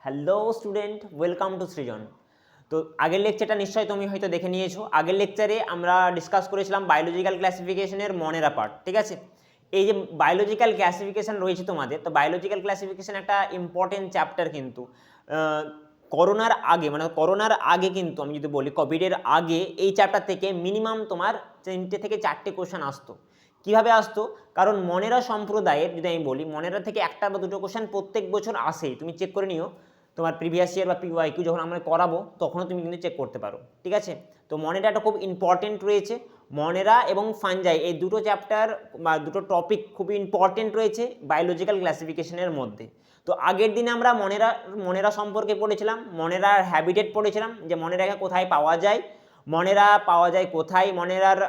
Hello student, welcome to সৃজন। তো আগের লেকচারটা নিশ্চয়ই তুমি হয়তো দেখে নিয়েছো। আগের লেকচারে আমরা ডিসকাস করেছিলাম বায়োলজিক্যাল ক্লাসিফিকেশনের মনেরা পার্ট, ঠিক আছে। এই যে বায়োলজিক্যাল ক্লাসিফিকেশন রয়েছে তোমাদের, তো বায়োলজিক্যাল ক্লাসিফিকেশন একটা ইম্পর্টেন্ট চ্যাপ্টার কিন্তু। করোনার আগে মানে করোনার আগে কিন্তু আমি যদি বলি কোভিডের আগে এই চ্যাপ্টার থেকে মিনিমাম তোমার 3টে থেকে 4টে কোশ্চেন আসতো। কীভাবে আসতো? কারণ মনেরা সম্প্রদায়ের যদি আমি বলি, মনেরা থেকে একটা বা দুটো কোশ্চেন প্রত্যেক বছর আসেই, তুমি চেক করে নিও। তোমার প্রিভিয়াস ইয়ার বা পিওয়াইকিউ যখন আমরা করাবো তখনও তুমি কিন্তু চেক করতে পারো, ঠিক আছে। তো মনেরা একটা খুব ইম্পর্টেন্ট রয়েছে। মনেরা এবং ফাঞ্জাই এই দুটো চ্যাপ্টার বা দুটো টপিক খুব ইম্পর্টেন্ট রয়েছে বায়োলজিক্যাল ক্লাসিফিকেশনের মধ্যে। তো আগের দিনে আমরা মনেরা সম্পর্কে পড়েছিলাম, মনেরার হ্যাবিটেট পড়েছিলাম, যে মনেরাকে কোথায় পাওয়া যায়, মনেরা পাওয়া যায় কোথায়, মনেরার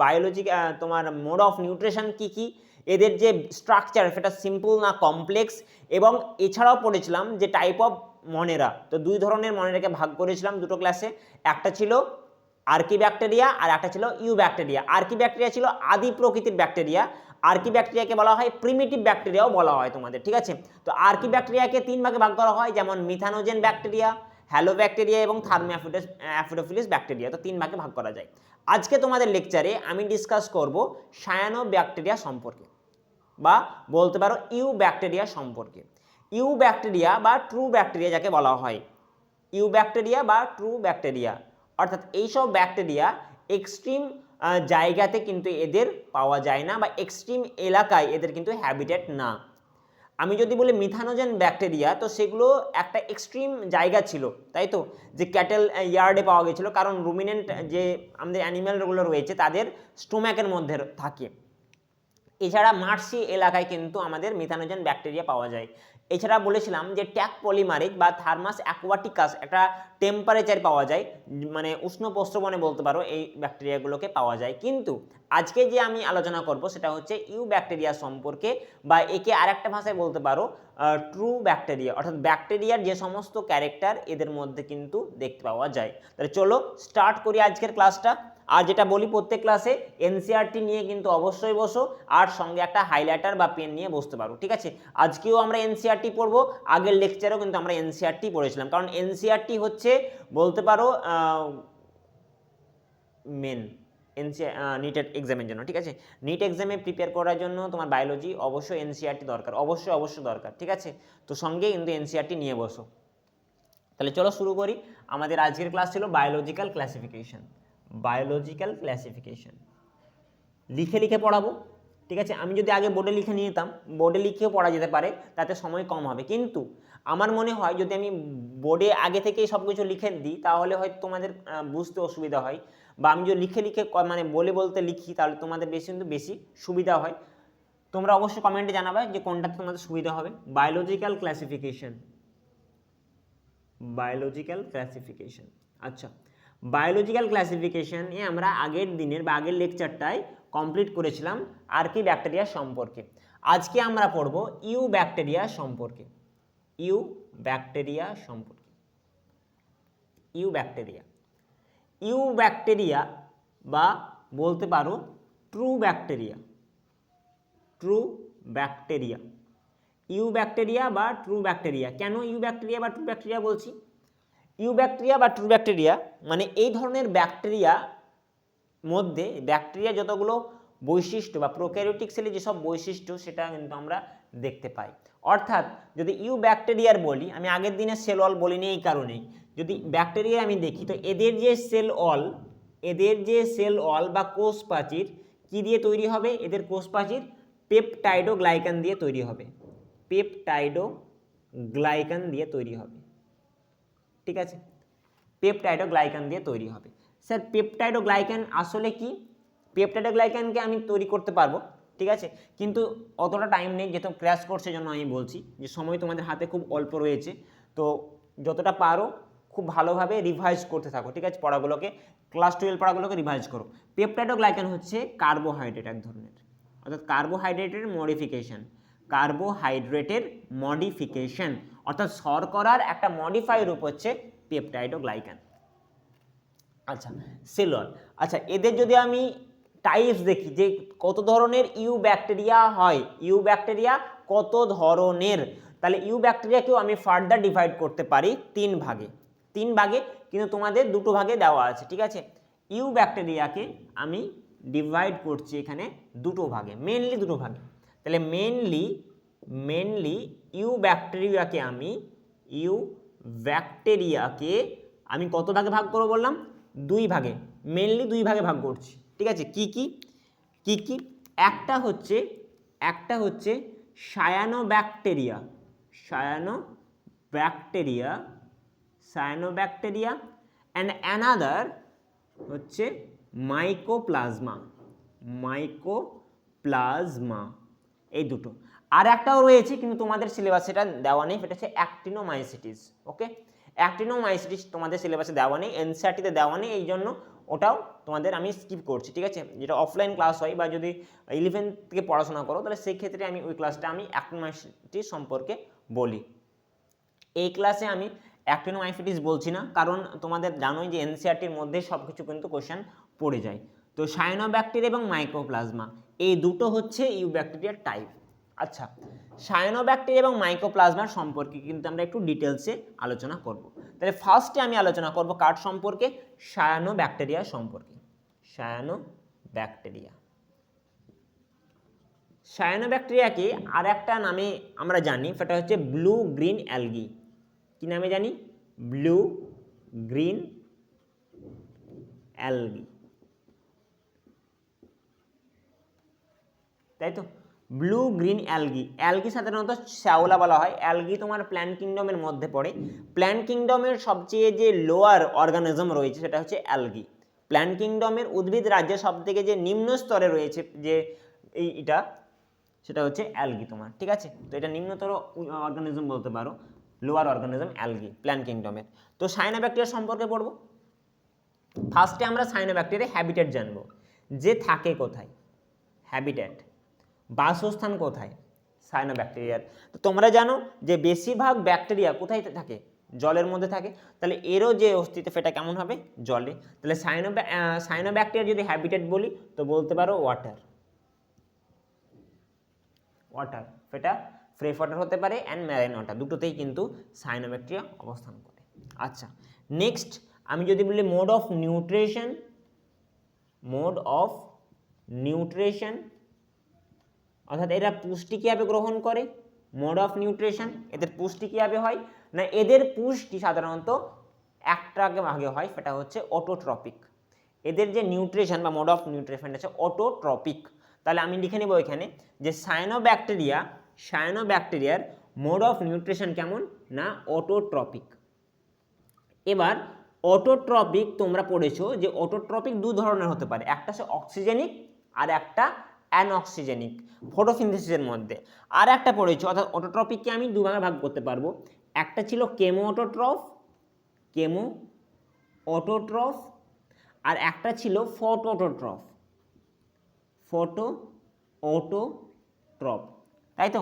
বায়োলজি তোমার মোড অফ নিউট্রিশন কী কী, এদের যে স্ট্রাকচার সেটা সিম্পল না কমপ্লেক্স, এবং এছাড়াও পড়েছিলাম যে টাইপ অফ মনেরা। তো দুই ধরনের মনেরাকে ভাগ করেছিলাম দুটো ক্লাসে, একটা ছিল আর্কিব্যাকটেরিয়া আর একটা ছিল ইউব্যাকটেরিয়া। আর্কিব্যাকটেরিয়া ছিল আদি প্রকৃতির ব্যাকটেরিয়া, আর্কিব্যাকটেরিয়াকে বলা হয় প্রিমিটিভ ব্যাকটেরিয়াও বলা হয় তোমাদের, ঠিক আছে। তো আর্কিব্যাকটেরিয়াকে 3 ভাগে ভাগ করা হয়, যেমন মিথানোজেন ব্যাকটেরিয়া, হ্যালোব্যাকটেরিয়া এবং থার্মোঅ্যাফিডোফিলিস ব্যাকটেরিয়া। তো 3 ভাগে ভাগ করা যায়। আজকে তোমাদের লেকচারে আমি ডিসকাস করব সায়ানোব্যাকটেরিয়া সম্পর্কে, বা বলতে পারো ইউব্যাকটেরিয়া সম্পর্কে। ইউব্যাকটেরিয়া বা ট্রু ব্যাকটেরিয়া যাকে বলা হয়, ইউব্যাকটেরিয়া বা ট্রু ব্যাকটেরিয়া, অর্থাৎ এইসব ব্যাকটেরিয়া এক্সট্রিম জায়গাতে কিন্তু এদের পাওয়া যায় না, বা এক্সট্রিম এলাকায় এদের কিন্তু হ্যাবিটেট না। আমি যদি বলি মিথানোজেন ব্যাকটেরিয়া, তো সেগুলো একটা এক্সট্রিম জায়গা ছিল, তাই তো, যে ক্যাটেল ইয়ার্ডে পাওয়া গেছিলো, কারণ রুমিনেন্ট যে আমাদের অ্যানিম্যালগুলো রয়েছে তাদের স্টোম্যাকের মধ্যে থাকে। এছাড়া মার্সি এলাকায় কিন্তু আমাদের মিথানোজেন ব্যাকটেরিয়া পাওয়া যায়। এছাড়া বলেছিলাম যে ট্যাক পলিমারিক বা থার্মাস অ্যাকোয়াটিকাস একটা টেম্পারেচার পাওয়া যায়, মানে উষ্ণ প্রস্রবণে বলতে পারো এই ব্যাকটেরিয়াগুলোকে পাওয়া যায়। কিন্তু আজকে যে আমি আলোচনা করব সেটা হচ্ছে ইউ ব্যাকটেরিয়া সম্পর্কে, বা একে আরেকটা ভাষায় বলতে পারো ট্রু ব্যাকটেরিয়া, অর্থাৎ ব্যাকটেরিয়ার যে সমস্ত ক্যারেক্টার এদের মধ্যে কিন্তু দেখতে পাওয়া যায়। তাহলে চলো স্টার্ট করি আজকের ক্লাসটা। আর যেটা বলি প্রত্যেক ক্লাসে এনসিইআরটি নিয়ে কিন্তু অবশ্যই বসো, আর সঙ্গে একটা হাইলাইটার বা পেন নিয়ে বসতে পারো, ঠিক আছে। আজকেও আমরা এনসিইআরটি পড়বো, আগের লেকচারেও কিন্তু আমরা এনসিইআরটি পড়েছিলাম, কারণ এনসিইআরটি হচ্ছে বলতে পারো মেন নিটের এক্সামের জন্য, ঠিক আছে। নিট এক্সামে প্রিপেয়ার করার জন্য তোমার বায়োলজি অবশ্যই এনসিইআরটি দরকার, অবশ্যই দরকার, ঠিক আছে। তো সঙ্গে কিন্তু এনসিইআরটি নিয়ে বসো। তাহলে চলো শুরু করি। আমাদের আজকের ক্লাস ছিল বায়োলজিক্যাল ক্লাসিফিকেশন। বায়োলজিক্যাল ক্লাসিফিকেশন লিখে লিখে পড়াবো, ঠিক আছে। আমি যদি আগে বোর্ডে লিখে নিয়ে যেতাম, বোর্ডে লিখেও পড়া যেতে পারে, তাতে সময় কম হবে, কিন্তু আমার মনে হয় যদি আমি বোর্ডে আগে থেকেই সব কিছু লিখে দিই তাহলে হয়তো তোমাদের বুঝতে অসুবিধা হয়, বা আমি যদি লিখে লিখে মানে বলতে লিখি তাহলে তোমাদের বেশি সুবিধা হয়। তোমরা অবশ্যই কমেন্টে জানাবে যে কোনটাতে তোমাদের সুবিধা হবে। Biological classification, biological classification. আচ্ছা, বায়োলজিক্যাল ক্লাসিফিকেশনে আমরা আগের দিনের বা আগের লেকচারটায় কমপ্লিট করেছিলাম আর্কি ব্যাকটেরিয়া সম্পর্কে। আজকে আমরা পড়ব ইউ ব্যাকটেরিয়া সম্পর্কে। ইউ ব্যাকটেরিয়া সম্পর্কে। ইউ ব্যাকটেরিয়া, ইউ ব্যাকটেরিয়া বা বলতে পারো true bacteria. True bacteria, eubacteria বা ট্রু ব্যাকটেরিয়া। কেন ইউ ব্যাকটেরিয়া বা ট্রু ব্যাকটেরিয়া বলছি? ইউ ব্যাকটেরিয়া বা ট্রু ব্যাকটেরিয়া মানে এই ধরনের ব্যাকটেরিয়া মধ্যে ব্যাকটেরিয়া যতগুলো বৈশিষ্ট্য বা প্রোক্যারিওটিক সেলে যেসব বৈশিষ্ট্য সেটা কিন্তু আমরা দেখতে পাই। অর্থাৎ যদি ইউ ব্যাকটেরিয়ার বলি, আমি আগের দিনে সেল ওয়াল বলিনি এই কারণেই, যদি ব্যাকটেরিয়া আমি দেখি তো এদের যে সেল ওয়াল বা কোষ প্রাচীর কি দিয়ে তৈরি হবে? এদের কোষ প্রাচীর পেপটাইডোগ্লাইকান দিয়ে তৈরি হবে। পেপটাইডোগ্লাইকান দিয়ে তৈরি হবে, ঠিক আছে। পেপটাইডোগ্লাইকান দিয়ে তৈরি হবে। স্যার পেপটাইডোগ্লাইকান আসলে কি? পেপটাইডোগ্লাইকানকে আমি তৈরি করতে পারবো, ঠিক আছে, কিন্তু অতটা টাইম নেই, যেহেতু ক্র্যাশ কোর্সের জন্য আমি বলছি যে সময় তোমাদের হাতে খুব অল্প রয়েছে। তো যতটা পারো খুব ভালোভাবে রিভাইজ করতে থাকো, ঠিক আছে। পড়াগুলোকে ক্লাস 12 পড়াগুলোকে রিভাইজ করো। পেপটাইডোগ্লাইকান হচ্ছে কার্বোহাইড্রেট এক ধরনের, অর্থাৎ কার্বোহাইড্রেটের মডিফিকেশন, অর্থাৎ শর্করার একটা মডিফাই রূপ হচ্ছে পেপটাইডোগ্লাইকান। আচ্ছা, সেল ওয়াল। আচ্ছা, এদের যদি আমি টাইপস দেখি যে কত ধরনের ইউ ব্যাকটেরিয়া হয়, ইউ ব্যাকটেরিয়া কত ধরনের, তাহলে ইউ ব্যাকটেরিয়াকেও আমি ফার্দার ডিভাইড করতে পারি 3 ভাগে, কিন্তু তোমাদের 2 ভাগে দেওয়া আছে, ঠিক আছে। ইউ ব্যাকটেরিয়াকে আমি ডিভাইড করছি এখানে 2 ভাগে, মেনলি 2 ভাগে। তাহলে মেনলি ইউ ব্যাকটেরিয়াকে আমি কত ভাগে ভাগ করবো বললাম? 2 ভাগে, মেনলি 2 ভাগে ভাগ করছি, ঠিক আছে। কি কি? একটা হচ্ছে সায়ানোব্যাকটেরিয়া অ্যান্ড অ্যানাদার হচ্ছে মাইকোপ্লাজমা, এই দুটো। আর একটাও রয়েছে কিন্তু তোমাদের সিলেবাসে সেটা দেওয়া নেই, সেটা হচ্ছে অ্যাক্টিনোমাইসিটিস। ওকে, অ্যাক্টিনোমাইসিটিস তোমাদের সিলেবাসে দেওয়া নেই, এনসিইআরটিতে দেওয়া নেই, এই জন্য ওটাও তোমাদের আমি স্কিপ করছি, ঠিক আছে। যেটা অফলাইন ক্লাস হয় বা যদি 11 থেকে পড়াশোনা করো তাহলে সেই ক্ষেত্রে আমি ওই ক্লাসটা আমি অ্যাক্টিনোমাইসিটিস সম্পর্কে বলি। এই ক্লাসে আমি অ্যাক্টিনোমাইসিটিস বলছি না, কারণ তোমাদের জানোই যে এনসিইআরটির মধ্যে সব কিছু কিন্তু কোশ্চেন পড়ে যায়। তো সায়ানোব্যাকটেরিয়া এবং মাইকোপ্লাজমা এই দুটো হচ্ছে ইউ ব্যাকটেরিয়ার টাইপ। আচ্ছা, সায়ানোব্যাকটেরিয়া এবং মাইকোপ্লাজমার সম্পর্কে কিন্তু আমরা একটু ডিটেলসে আলোচনা করব। তাহলে ফার্স্টে আমি আলোচনা করব কার সম্পর্কে? সায়ানোব্যাকটেরিয়া সম্পর্কে। সায়ানোব্যাকটেরিয়াকে আর একটা নামে আমরা জানি, সেটা হচ্ছে ব্লু গ্রিন অ্যালগি। কি নামে জানি? ব্লু গ্রিন অ্যালগি, তাই তো। ব্লু গ্রিন অ্যালগি সাধারণত শ্যাওলা বলা হয়। অ্যালগি তোমার প্ল্যান্ট কিংডমের মধ্যে পড়ে। প্ল্যান্ট কিংডমের সবচেয়ে যে লোয়ার অর্গানিজম রয়েছে সেটা হচ্ছে অ্যালগি। প্ল্যান্ট কিংডমের উদ্ভিদ রাজ্যে সব থেকে যে নিম্ন স্তরে রয়েছে যে এটা, সেটা হচ্ছে অ্যালগি তোমার, ঠিক আছে। তো এটা নিম্নতর অর্গানিজম বলতে পারো, লোয়ার অর্গানিজম অ্যালগি প্ল্যান্ট কিংডমের। তো সায়ানোব্যাকটেরিয়া সম্পর্কে পড়বো। ফার্স্টে আমরা সায়ানোব্যাকটেরিয়া হ্যাবিটেট জানবো, যে থাকে কোথায়, হ্যাবিটেট বাসস্থান কোথায় সায়ানোব্যাকটেরিয়ার। তো তোমরা জানো যে বেশিরভাগ ব্যাকটেরিয়া কোথায় থাকে? জলের মধ্যে থাকে। তাহলে এরও যে অস্তিত্ব সেটা কেমন হবে? জলে। তাহলে সায়ানোব্যাকটেরিয়ার যদি হ্যাবিটেট বলি তো বলতে পারো ওয়াটার, সেটা ফ্রেশ ওয়াটার হতে পারে অ্যান্ড ম্যারাইন ওয়াটার, দুটোতেই কিন্তু সায়ানোব্যাকটেরিয়া অবস্থান করে। আচ্ছা, নেক্সট আমি যদি বলি মোড অফ নিউট্রিশন, অর্থাৎ এরা পুষ্টি কীভাবে গ্রহণ করে? মোড অফ নিউট্রিশন, এদের পুষ্টি কীভাবে হয় না, এদের পুষ্টি সাধারণত একটা ভাগে হয়, সেটা হচ্ছে অটোট্রপিক। এদের যে নিউট্রিশন বা মোড অফ নিউট্রিশন আছে অটোট্রপিক। তাহলে আমি লিখে নেব এখানে যে সায়ানোব্যাকটেরিয়ার মোড অফ নিউট্রিশন কেমন না, অটোট্রপিক। এবার অটোট্রপিক তোমরা পড়েছো যে অটোট্রপিক 2 ধরনের হতে পারে, একটা হচ্ছে অক্সিজেনিক আর একটা অ্যানঅক্সিজেনিক ফটোসিনথেসিসের মধ্যে। আর একটা পড়েছো, অর্থাৎ অটোট্রপিককে আমি 2 ভাগে ভাগ করতে পারবো। একটা ছিল কেমো অটোট্রফ আর একটা ছিল ফটোঅটোট্রফ, তাই তো।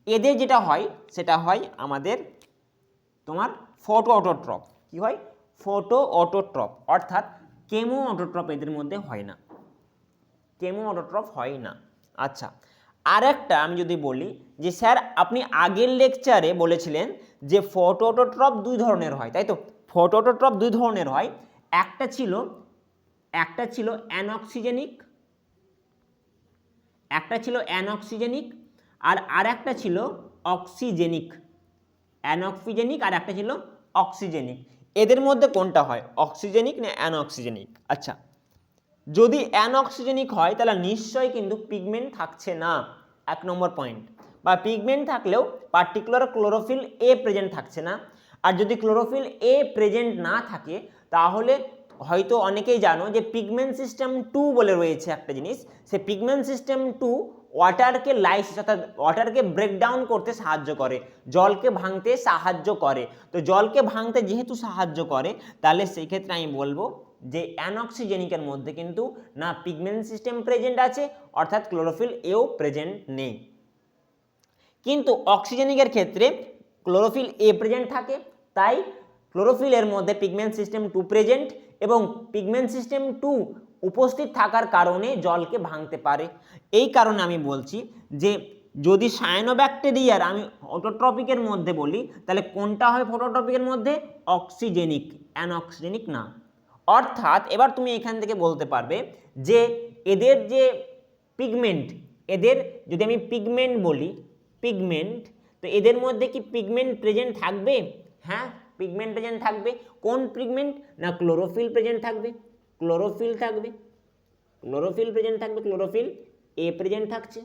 এদের যেটা হয় সেটা হয় আমাদের তোমার ফটোঅটোট্রফ। কি হয়? ফটোঅটোট্রফ, অর্থাৎ কেমো অটোট্রফ এদের মধ্যে হয় না। আচ্ছা, আর একটা আমি যদি বলি যে স্যার আপনি আগের লেকচারে বলেছিলেন যে ফটোঅটোট্রফ 2 ধরনের হয়, তাই তো। ফটোঅটোট্রফ 2 ধরনের হয়, একটা ছিল অ্যানঅক্সিজেনিক, আর একটা ছিল অক্সিজেনিক। অ্যানঅক্সিজেনিক আর একটা ছিল অক্সিজেনিক। এদের মধ্যে কোনটা হয়, অক্সিজেনিক না অ্যানঅক্সিজেনিক? আচ্ছা, যদি অ্যানঅক্সিজেনিক হয় তাহলে নিশ্চয়ই কিন্তু পিগমেন্ট থাকছে না, 1 নম্বর পয়েন্ট। বা পিগমেন্ট থাকলেও পার্টিকুলার ক্লোরোফিল এ প্রেজেন্ট থাকছে না। আর যদি ক্লোরোফিল এ প্রেজেন্ট না থাকে তাহলে হয়তো অনেকেই জানো যে পিগমেন্ট সিস্টেম 2 বলে রয়েছে একটা জিনিস, সে পিগমেন্ট সিস্টেম 2 ওয়াটারকে লাইসিস অর্থাৎ ওয়াটারকে ব্রেকডাউন করতে সাহায্য করে, জলকে ভাঙতে সাহায্য করে। তো জলকে ভাঙতে যেহেতু সাহায্য করে তাহলে সেই ক্ষেত্রে আমি বলবো যে অ্যানঅক্সিজেনিকের মধ্যে কিন্তু না পিগমেন্ট সিস্টেম প্রেজেন্ট আছে, অর্থাৎ ক্লোরোফিল এও প্রেজেন্ট নেই। কিন্তু অক্সিজেনিকের ক্ষেত্রে ক্লোরোফিল এ প্রেজেন্ট থাকে, তাই ক্লোরোফিলের মধ্যে পিগমেন্ট সিস্টেম 2 প্রেজেন্ট, এবং পিগমেন্ট সিস্টেম 2 উপস্থিত থাকার কারণে জলকে ভাঙতে পারে। এই কারণে আমি বলছি যে যদি সায়ানোব্যাকটেরিয়ার আমি অটোট্রপিকের মধ্যে বলি, তাহলে কোনটা হয় ফটোট্রপিকের মধ্যে? অক্সিজেনিক, অ্যানঅক্সিজেনিক না। অর্থাৎ এবার তুমি এখান থেকে বলতে পারবে যে এদের যে পিগমেন্ট, এদের যদি আমি পিগমেন্ট বলি, পিগমেন্ট, তো এদের মধ্যে কি পিগমেন্ট প্রেজেন্ট থাকবে? হ্যাঁ, পিগমেন্ট প্রেজেন্ট থাকবে। কোন পিগমেন্ট? না ক্লোরোফিল প্রেজেন্ট থাকবে, ক্লোরোফিল থাকবে, ক্লোরোফিল প্রেজেন্ট থাকবে, ক্লোরোফিল এ প্রেজেন্ট থাকছে।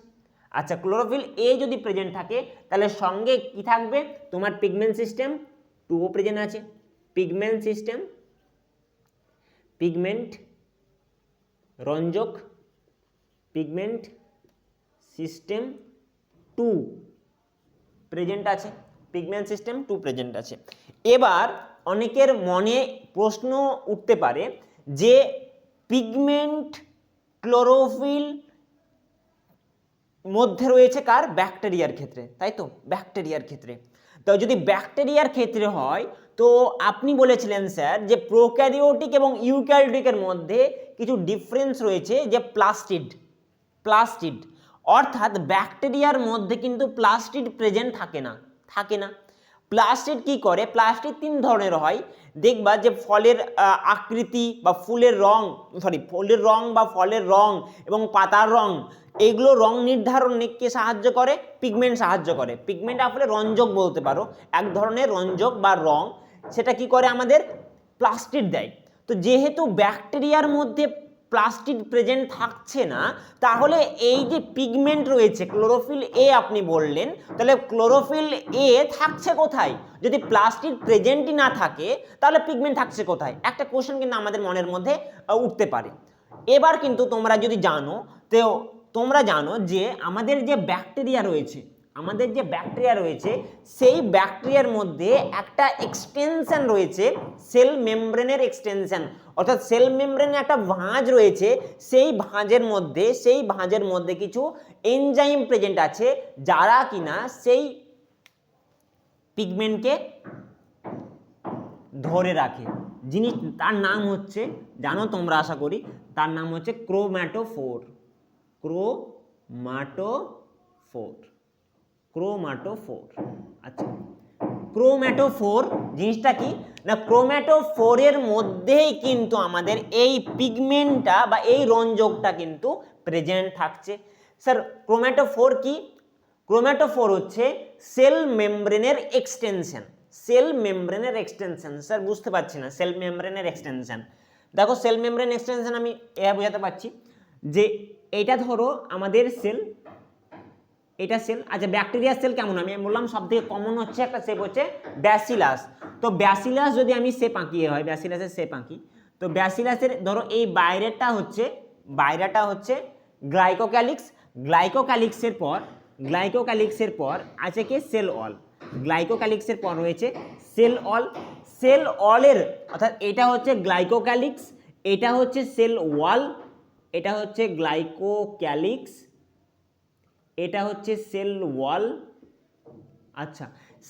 আচ্ছা, ক্লোরোফিল এ যদি প্রেজেন্ট থাকে তাহলে সঙ্গে কি থাকবে? তোমার পিগমেন্ট সিস্টেম 2 প্রেজেন্ট আছে। পিগমেন্ট সিস্টেম, পিগমেন্ট রঞ্জক, পিগমেন্ট সিস্টেম 2 প্রেজেন্ট আছে, পিগমেন্ট সিস্টেম 2 প্রেজেন্ট আছে। এবার অনেকের মনে প্রশ্ন উঠতে পারে যে পিগমেন্ট ক্লোরোফিল মধ্যে রয়েছে কার? ব্যাকটেরিয়ার ক্ষেত্রে, তাই তো? ব্যাকটেরিয়ার ক্ষেত্রে। তো যদি ব্যাকটেরিয়ার ক্ষেত্রে হয়, তো আপনি বলেছিলেন স্যার যে প্রোক্যারিওটিক এবং ইউক্যারিওটিকের মধ্যে কিছু ডিফারেন্স রয়েছে, যে প্লাস্টিড, প্লাস্টিড, অর্থাৎ ব্যাকটেরিয়ার মধ্যে কিন্তু প্লাস্টিড প্রেজেন্ট থাকে না, থাকে না। প্লাস্টিড কি করে? প্লাস্টিড 3 ধরনের হয়। দেখবা যে ফলের আকৃতি বা ফুলের রং, ফুলের রং বা ফলের রং এবং পাতার রং, এইগুলো রং নির্ধারণে কে সাহায্য করে? পিগমেন্ট সাহায্য করে। পিগমেন্ট আসলে রঞ্জক বলতে পারো, এক ধরনের রঞ্জক বা রং, সেটা কি করে? আমাদের প্লাস্টিড দেয়। তো যেহেতু ব্যাকটেরিয়ার মধ্যে প্লাস্টিড প্রেজেন্ট থাকছে না, তাহলে এই যে পিগমেন্ট রয়েছে ক্লোরোফিল এ আপনি বললেন, তাহলে ক্লোরোফিল এ থাকছে কোথায়? যদি প্লাস্টিড প্রেজেন্টই না থাকে তাহলে পিগমেন্ট থাকছে কোথায়? একটা কোশ্চেন কিন্তু আমাদের মনের মধ্যে উঠতে পারে। এবার কিন্তু তোমরা যদি জানো, তো তোমরা জানো যে আমাদের যে ব্যাকটেরিয়া রয়েছে, আমাদের যে ব্যাকটেরিয়া রয়েছে, সেই ব্যাকটেরিয়ার মধ্যে একটা এক্সটেনশন রয়েছে, সেল মেমব্রেনের এক্সটেনশন, অর্থাৎ সেল মেমব্রেনে একটা ভাঁজ রয়েছে। সেই ভাঁজের মধ্যে কিছু এনজাইম প্রেজেন্ট আছে, যারা কিনা সেই পিগমেন্টকে ধরে রাখে। জিনিস তার নাম হচ্ছে, জানো তোমরা আশা করি, তার নাম হচ্ছে ক্রোম্যাটোফোর। ক্রোম্যাটোফোর, ক্রোম্যাটোফোর। আচ্ছা, ক্রোম্যাটোফোর জিনিসটা কি? না ক্রোম্যাটোফোরের মধ্যেই কিন্তু আমাদের এই পিগমেন্টটা বা এই রঞ্জকটা কিন্তু প্রেজেন্ট থাকছে। স্যার ক্রোম্যাটোফোর কি? ক্রোম্যাটোফোর হচ্ছে সেল মেমব্রেনের এক্সটেনশন, সেল মেমব্রেনের এক্সটেনশন। স্যার বুঝতে পারছি না, সেল মেমব্রেনের এক্সটেনশন। দেখো সেল মেমব্রেন এক্সটেনশন আমি বোঝাতে পারছি যে এইটা ধরো আমাদের সেল, এটা সেল। আচ্ছা, ব্যাকটেরিয়ার সেল কেমন? আমি বললাম সব থেকে কমন হচ্ছে একটা শেপ হচ্ছে ব্যাসিলাস। তো ব্যাসিলাস যদি আমি শেপ আঁকিয়ে হয়, ব্যাসিলাসের শেপ আঁকি, তো ব্যাসিলাসের ধরো এই বাইরেটা হচ্ছে গ্লাইকোক্যালিক্স। গ্লাইকোক্যালিক্সের পর আছে কি? Cell wall. গ্লাইকোক্যালিক্সের পর রয়েছে সেল ওয়াল। সেল ওয়ালের, অর্থাৎ এটা হচ্ছে গ্লাইকোক্যালিক্স, এটা হচ্ছে সেল ওয়াল, এটা হচ্ছে গ্লাইকোক্যালিক্স, এটা হচ্ছে সেল ওয়াল। আচ্ছা,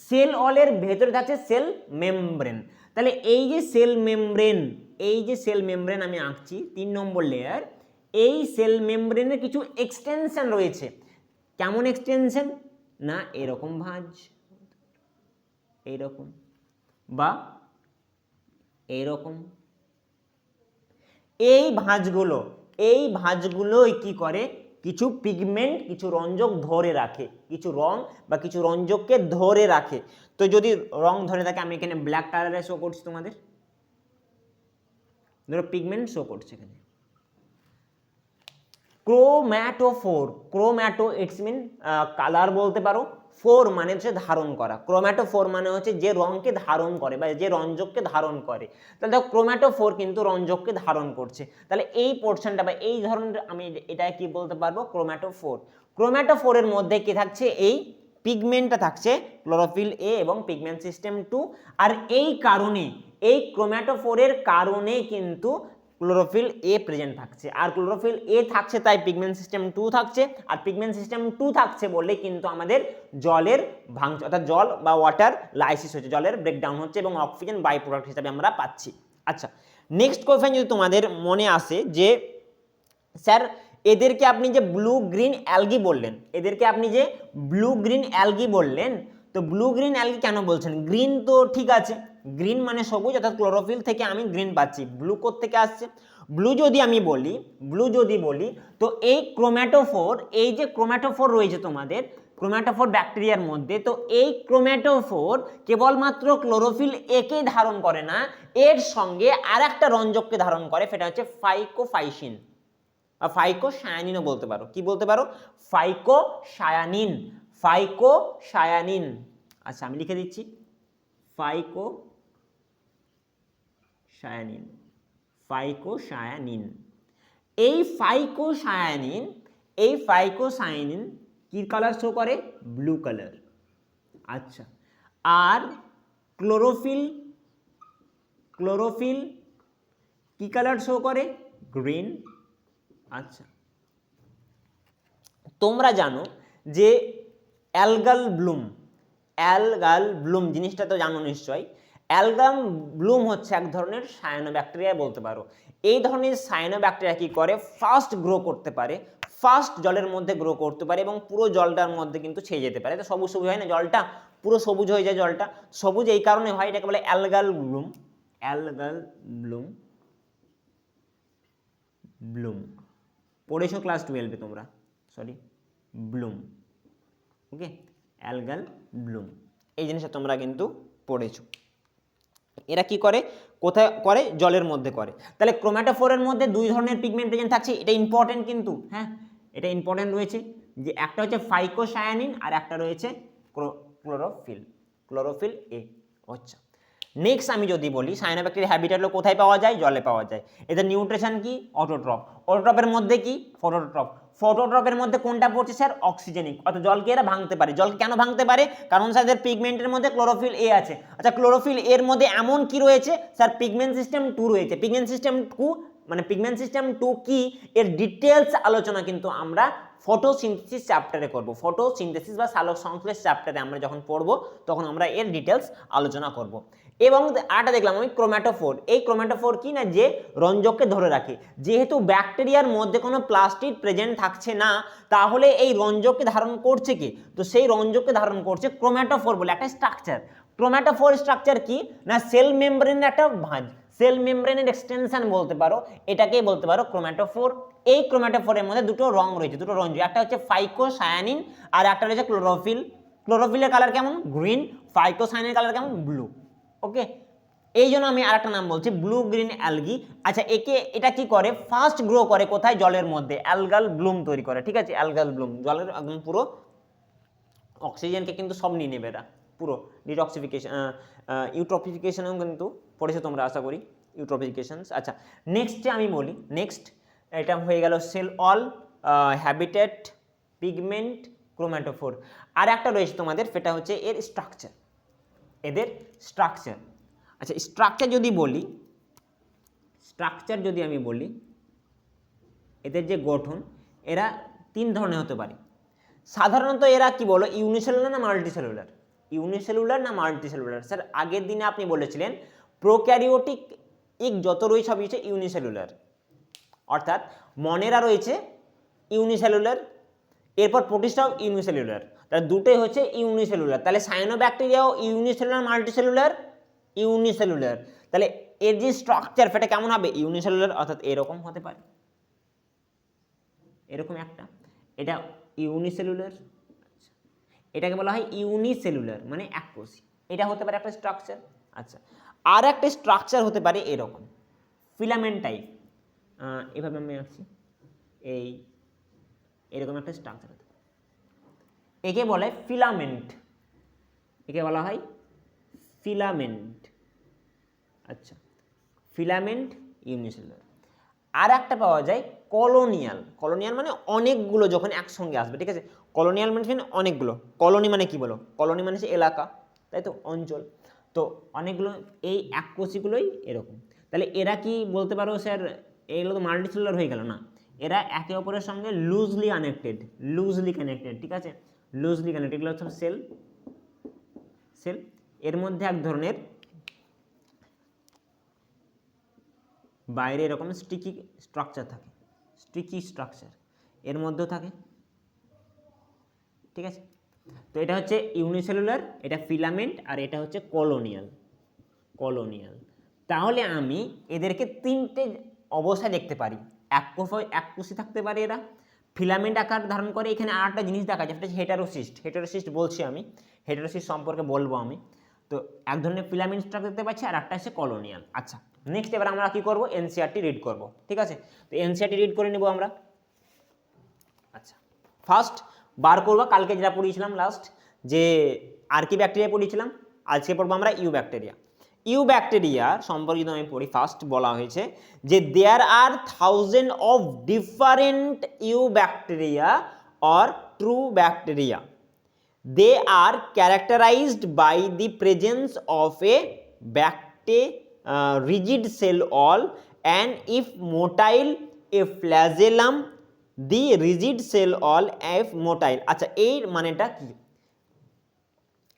সেল ওয়ালের ভেতরে থাকছে সেল মেমব্রেন। তাহলে এই যে সেল মেমব্রেন আমি আঁকছি 3 নম্বর লেয়ার, এই সেল মেমব্রেনের কিছু এক্সটেনশন রয়েছে। কেমন এক্সটেনশন? না এরকম ভাঁজ, এইরকম বা এইরকম। এই ভাঁজগুলোই কি করে? কিছু পিগমেন্ট, কিছু রঞ্জক ধরে রাখে, কিছু রং বা কিছু রঞ্জককে ধরে রাখে। তো যদি রং ধরে থাকে, আমি এখানে ব্ল্যাক কালারে শো করছি তোমাদের, ধরো পিগমেন্ট শো করছে এখানে। ক্রোম্যাটোফোর, ক্রোম্যাটো ইটস মিন কালার বলতে পারো, ফোর মানে হচ্ছে ধারণ করা। ক্রোম্যাটোফোর মানে হচ্ছে যে রঙকে ধারণ করে বা যে রঞ্জককে ধারণ করে। তাহলে দেখো ক্রোম্যাটোফোর কিন্তু রঞ্জককে ধারণ করছে। তাহলে এই পোর্শনটা বা এই ধরনের আমি এটা কি বলতে পারবো? ক্রোম্যাটোফোর। ক্রোম্যাটোফোরের মধ্যে কি থাকছে? এই পিগমেন্টটা থাকছে, ক্লোরোফিল এ এবং পিগমেন্ট সিস্টেম 2। আর এই কারণে, এই ক্রোম্যাটোফোরের কারণে কিন্তু ক্লোরোফিল এ প্রেজেন্ট থাকছে। আর ক্লোরোফিল এ থাকছে তাই পিগমেন্ট সিস্টেম 2 থাকছে। আর পিগমেন্ট সিস্টেম 2 থাকছে বলে কিন্তু আমাদের জলের ভাঙছে, অর্থাৎ জল বা ওয়াটার লাইসিস হচ্ছে, জলের ব্রেকডাউন হচ্ছে এবং অক্সিজেন বাই প্রোডাক্ট হিসাবে আমরা পাচ্ছি। আচ্ছা, নেক্সট কোয়েশ্চেন যদি তোমাদের মনে আসে যে স্যার এদেরকে আপনি যে ব্লু গ্রিন অ্যালগি বললেন, এদেরকে আপনি যে ব্লু গ্রিন অ্যালগি বললেন, তো ব্লু গ্রিন অ্যালগি কেন বলছেন? গ্রিন তো ঠিক আছে, গ্রিন মানে সবুজ, অর্থাৎ ক্লোরোফিল থেকে আমি গ্রিন পাচ্ছি। ব্লু কোথা থেকে আসছে? ব্লু যদি আমি বলি, ব্লু যদি বলি, তো এই ক্রোম্যাটোফোর, এই যে ক্রোম্যাটোফোর রয়েছে তোমাদের, ক্রোম্যাটোফোর ব্যাকটেরিয়ার মধ্যে, তো এই ক্রোম্যাটোফোর কেবলমাত্র ক্লোরোফিল একেই ধারণ করে না, এর সঙ্গে আর একটা রঞ্জককে ধারণ করে, সেটা হচ্ছে ফাইকোফাইসিন বা ফাইকোসায়ানিনও বলতে পারো। কি বলতে পারো? Phycocyanin, phycocyanin. আচ্ছা আমি লিখে দিচ্ছি ফাইকোসায়ানিন, ফাইকোসায়ানিন। এই ফাইকোসায়ানিন, এই ফাইকোসায়ানিন কি কালার শো করে? Blue colour. আচ্ছা, আর ক্লোরোফিল, ক্লোরোফিল কি কালার শো করে? গ্রিন। আচ্ছা, তোমরা জানো যে অ্যালগাল ব্লুম, অ্যালগাল ব্লুম জিনিসটা তো জানো নিশ্চয়ই। অ্যালগাম ব্লুম হচ্ছে এক ধরনের সায়ানোব্যাকটেরিয়া বলতে পারো। এই ধরনের সায়ানোব্যাকটেরিয়া কি করে? ফার্স্ট গ্রো করতে পারে, ফার্স্ট জলের মধ্যে গ্রো করতে পারে এবং পুরো জলটার মধ্যে কিন্তু ছেয়ে যেতে পারে। তো সবুজ সবুজ হয় না জলটা, পুরো সবুজ হয়ে যায় জলটা। সবুজ এই কারণে হয়, এটাকে বলে algal Bloom, algal Bloom, Bloom. পড়েছো ক্লাস 12-এ তোমরা, সরি, ব্লুম। ওকে, অ্যালগাল ব্লুম, এই জিনিসটা তোমরা কিন্তু পড়েছো। এরা কি করে? কোথায় করে? জলের মধ্যে করে। তাহলে ক্রোম্যাটোফোরের মধ্যে দুই ধরনের পিগমেন্ট প্রেজেন্ট থাকছে, এটা ইম্পর্টেন্ট কিন্তু, হ্যাঁ এটা ইম্পর্টেন্ট রয়েছে, যে একটা হচ্ছে ফাইকোসায়ানিন আর একটা রয়েছে ক্লোরোফিল, ক্লোরোফিল এ। আচ্ছা, নেক্সট আমি যদি বলি সায়ানোব্যাকটেরিয়া হ্যাবিটেটগুলো কোথায় পাওয়া যায়? জলে পাওয়া যায়। এদের নিউট্রিশন কি? অটোট্রপ। অটোট্রপের মধ্যে কি? ফটোট্রপ। ফটোট্রপের মধ্যে কোনটা পড়ছে স্যার? অক্সিজেনিক, অর্থাৎ জলকে এরা ভাঙতে পারে। জলকে কেন ভাঙতে পারে? কারণ স্যার এদের পিগমেন্টের মধ্যে ক্লোরোফিল এ আছে। আচ্ছা, ক্লোরোফিল এর মধ্যে এমন কি রয়েছে স্যার? পিগমেন্ট সিস্টেম 2 রয়েছে। পিগমেন্ট সিস্টেম 2 মানে পিগমেন্ট সিস্টেম 2 কি, এর ডিটেলস আলোচনা কিন্তু আমরা ফটোসিনথেসিস চ্যাপ্টারে করব। ফটোসিনথেসিস বা সালোক সংশ্লেষ চ্যাপ্টারে আমরা যখন পড়ব তখন আমরা এর ডিটেলস আলোচনা করব। এবং আরেকটা দেখলাম আমি ক্রোম্যাটোফোর। এই ক্রোম্যাটোফোর কি না, যে রঞ্জককে ধরে রাখে। যেহেতু ব্যাকটেরিয়ার মধ্যে কোনো প্লাস্টিড প্রেজেন্ট থাকছে না, তাহলে এই রঞ্জককে ধারণ করছে কি? তো সেই রঞ্জককে ধারণ করছে ক্রোম্যাটোফোর বলে একটা স্ট্রাকচার। ক্রোম্যাটোফোর স্ট্রাকচার কি না, সেল মেমব্রেনের একটা ভাঁজ, সেল মেমব্রেনের এক্সটেনশন বলতে পারো, এটাকেই বলতে পারো ক্রোম্যাটোফোর। এই ক্রোম্যাটোফোরের মধ্যে দুটো রং রয়েছে, দুটো রঞ্জক, একটা হচ্ছে ফাইকোসায়ানিন আর একটা রয়েছে ক্লোরোফিল। ক্লোরোফিলের কালার কেমন? গ্রিন। ফাইকোসায়ানিনের কালার কেমন? ব্লু। ওকে, এই জন্য আমি আরেকটা নাম বলছি ব্লু গ্রিন অ্যালগি। আচ্ছা, এটা কি করে? ফার্স্ট গ্রো করে কোথায়? জলের মধ্যে। অ্যালগাল ব্লুম তৈরি করে, ঠিক আছে? অ্যালগাল ব্লুম জলের একদম পুরো অক্সিজেনকে কিন্তু সব নিয়ে নেবে এরা, পুরো ডিটক্সিফিকেশন, ইউট্রফিফিকেশনও কিন্তু পড়েছো তোমরা আশা করি, ইউট্রফিফিকেশনস। আচ্ছা, নেক্সটে আমি বলি, নেক্সট এটা হয়ে গেল সেল অল, হ্যাবিটেট, পিগমেন্ট, ক্রোম্যাটোফোর। আর একটা রয়েছে তোমাদের, সেটা হচ্ছে এর স্ট্রাকচার, এদের স্ট্রাকচার। আচ্ছা, স্ট্রাকচার যদি বলি, স্ট্রাকচার যদি আমি বলি, এদের যে গঠন, এরা 3 ধরনের হতে পারে। সাধারণত এরা কি বলো, ইউনিসেলুলার না মাল্টিসেলুলার? ইউনিসেলুলার না মাল্টিসেলুলার? স্যার আগের দিনে আপনি বলেছিলেন প্রোক্যারিওটিক যত রয়েছে সব হচ্ছে ইউনিসেলুলার, অর্থাৎ মনেরা রয়েছে ইউনিসেলুলার, এরপর প্রোটিস্টাও ইউনিসেলুলার, তাহলে দুটোই হচ্ছে ইউনিসেলুলার। তাহলে সায়ানোব্যাকটেরিয়াও ইউনিসেলুলার মাল্টিসেলুলার? ইউনিসেলুলার। তাহলে এর যে স্ট্রাকচার সেটা কেমন হবে? ইউনিসেলুলার, অর্থাৎ এরকম হতে পারে, এরকম একটা, এটা ইউনিসেলুলার। এটাকে বলা হয় ইউনিসেলুলার মানে এককোষী, এটা হতে পারে একটা স্ট্রাকচার। আচ্ছা, আর একটা স্ট্রাকচার হতে পারে এরকম ফিলামেন্ট টাইপ, এভাবে আমি আঁকছি, এরকম একটা স্ট্রাকচার হতে পারে, একে বলে ফিলামেন্ট, একে বলা হয় ফিলামেন্ট। আচ্ছা, ফিলামেন্ট ইউনিসেলুলার। আর একটা পাওয়া যায় কলোনিয়াল। কলোনিয়াল মানে অনেকগুলো যখন একসঙ্গে আসবে, ঠিক আছে? কলোনিয়াল মানে অনেকগুলো। কলোনি মানে কি বলো? কলোনি মানে হচ্ছে এলাকা, তাই তো, অঞ্চল। তো অনেকগুলো এই এককোষীগুলোই এরকম। তাহলে এরা কি বলতে পারো স্যার এগুলো তো মাল্টিসেলুলার হয়ে গেল না? এরা একে অপরের সঙ্গে লুজলি কানেক্টেড, লুজলি কানেক্টেড, ঠিক আছে? লুজলি কানেক্টেড, এগুলো হচ্ছে সেল, সেল। এর মধ্যে এক ধরনের বাইরে এরকম স্টিকি স্ট্রাকচার থাকে, স্টিকি স্ট্রাকচার। এর মধ্যেও থাকে, ঠিক আছে। তো এটা হচ্ছে ইউনিসেলুলার, এটা ফিলামেন্ট, আর এটা হচ্ছে কলোনিয়াল। তাহলে আমি এদেরকে তিনটে অবস্থায় দেখতে পারি। এককোষী থাকতে পারে এরা, ফিলামেন্ট আকার ধারণ করে। এখানে আর একটা জিনিস দেখা যায়, সেটা হচ্ছে হেটারোসিস্ট বলছি আমি, হেটারোসিস্ট সম্পর্কে বলবো আমি। তো এক ধরনের ফিলামেন্ট স্ট্রাকচার দেখতে পাচ্ছি, আর একটা হচ্ছে কলোনিয়াল। আচ্ছা, নেক্সট এবার আমরা কি করব, এনসিইআরটি রিড করব, ঠিক আছে। তো এনসিইআরটি রিড করে নেব আমরা। আচ্ছা, ফার্স্ট বার করবো কালকে যেটা পড়িয়েছিলাম লাস্ট, যে আর্কি ব্যাকটেরিয়া পড়িয়েছিলাম, আজকে পড়বো আমরা ইউব্যাকটেরিয়া। ইউব্যাকটেরিয়া সম্পর্কে যদি আমি পড়ি, ফার্স্ট বলা হয়েছে যে there are thousand of different eubacteria or true bacteria. They are characterized by the presence of a rigid cell wall, and if motile, a flagellum, the rigid cell wall if motile। আচ্ছা, এই মানেটা কি?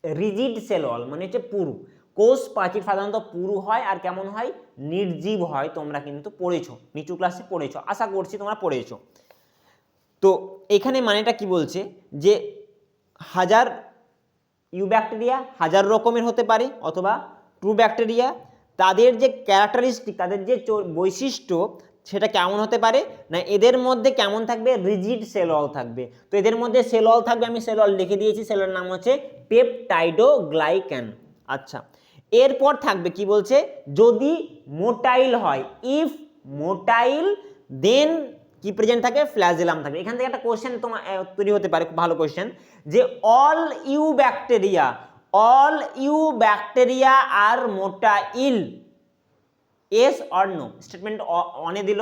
Rigid cell wall মানে হচ্ছে পুরু। কোষ প্রাচীর সাধারণত পুরু হয়, আর কেমন হয়, নির্জীব হয়। তোমরা কিন্তু পড়েছো, নিচু ক্লাসে পড়েছো, আশা করছি তোমরা পড়েছো। তো এখানে মানেটা কি বলছে, যে হাজার ইউব্যাকটেরিয়া হাজার রকমের হতে পারে, অথবা ট্রু ব্যাকটেরিয়া, তাদের যে ক্যারেক্টারিস্টিক, তাদের যে বৈশিষ্ট্য, সেটা কেমন হতে পারে না, এদের মধ্যে কেমন থাকবে, রিজিড সেল ওয়াল থাকবে। তো এদের মধ্যে সেল ওয়াল থাকবে, আমি সেল ওয়াল লিখে দিয়েছি, সেলের নাম হচ্ছে পেপটাইডোগ্লাইক্যান। আচ্ছা, এরপর থাকবে কি বলছে, যদি মোটাইল হয়, ইফ মোটাইল, দেন কি প্রেজেন্ট থাকে, ফ্ল্যাজেলাম থাকবে। এখান থেকে একটা কোশ্চেন তোমার তৈরি হতে পারে, খুব ভালো কোশ্চেন, যে all eubacteria are motile, yes or no? Statement one দিল,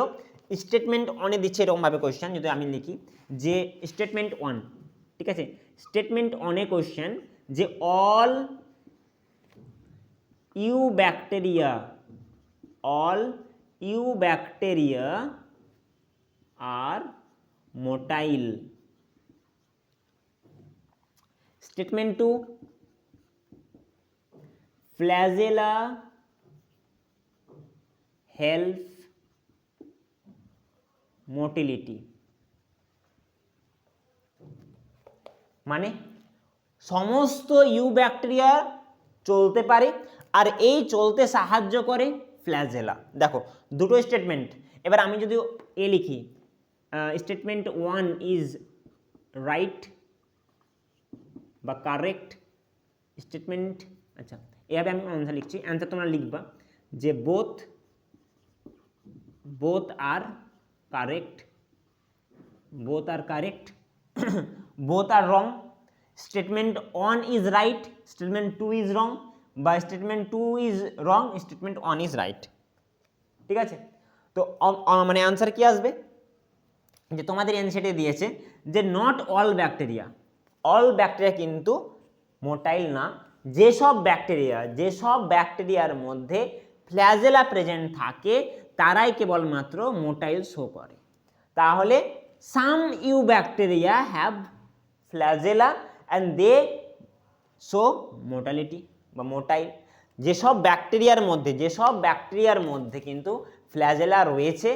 স্টেটমেন্ট অনে দিচ্ছে এরকমভাবে কোশ্চেন। যদি আমি লিখি যে স্টেটমেন্ট ওয়ান, ঠিক আছে, স্টেটমেন্ট অনে কোশ্চেন যে all eubacteria are motile. Statement two, flagella help motility। মানে সমস্ত ইউব্যাকটেরিয়া চলতে পারে, আর এই চলতে সাহায্য করে ফ্ল্যাজেলা। দেখো দুটো স্টেটমেন্ট। এবার আমি যদি এ লিখি, স্টেটমেন্ট ওয়ান ইজ রাইট বা কারেক্ট, স্টেটমেন্ট, আচ্ছা এভাবে আমি অ্যান্সার লিখছি, অ্যান্সার তোমরা লিখবা যে both are correct, both are wrong. Statement one is right, statement two is wrong, বা statement two is wrong, statement one is right, ঠিক আছে। তো মানে অ্যান্সার কি আসবে, যে তোমাদের এনসিইআরটি দিয়েছে যে নট অল ব্যাকটেরিয়া কিন্তু মোটাইল না। যেসব ব্যাকটেরিয়ার মধ্যে ফ্ল্যাজেলা প্রেজেন্ট থাকে, তারাই কেবলমাত্র মোটাইল শো করে। তাহলে some eubacteria have flagella and they show motility বা মোটাইল। যেসব ব্যাকটেরিয়ার মধ্যে কিন্তু ফ্ল্যাজেলা রয়েছে,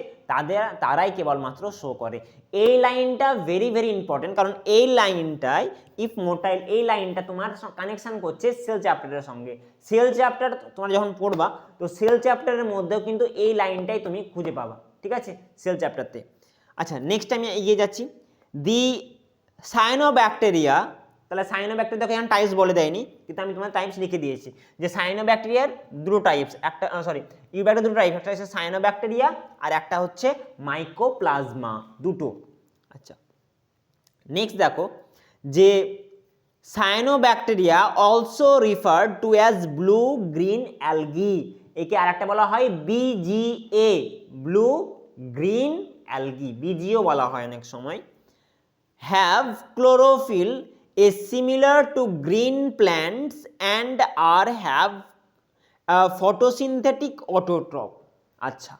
তারাই কেবলমাত্র শো করে। এই লাইনটা ভেরি ভেরি ইম্পর্টেন্ট, কারণ এই লাইনটাই ইফ মোটাইল, এই লাইনটা তোমার কানেকশন করছে সেল চ্যাপ্টারের সঙ্গে। সেল চ্যাপ্টার তোমরা যখন পড়বা, তো সেল চ্যাপ্টারের মধ্যেও কিন্তু এই লাইনটাই তুমি খুঁজে পাবা, ঠিক আছে, সেল চ্যাপ্টারতে। আচ্ছা, নেক্সট আমি এগিয়ে যাচ্ছি। দি সায়ানোব্যাকটেরিয়া, তাহলে সায়ানোব্যাকটেরিয়া দেখো এখানে টাইপস বলে দেয়নি, কিন্তু আমি তোমার টাইপস লিখে দিয়েছি যে সায়ানোব্যাকটেরিয়ার দুটো টাইপস, একটা ইউব্যাকটেরিয়া দুটো টাইপ, একটা হচ্ছে সায়ানোব্যাকটেরিয়া আর একটা হচ্ছে মাইকোপ্লাজমা, দুটো। আচ্ছা, নেক্সট দেখো যে cyanobacteria also referred to as blue green algae, একে আরেকটা বলা হয় BGA, blue green algae, BGO বলা হয় অনেক সময়। Have chlorophyll is similar to green plants and are have photosynthetic autotroph। আচ্ছা,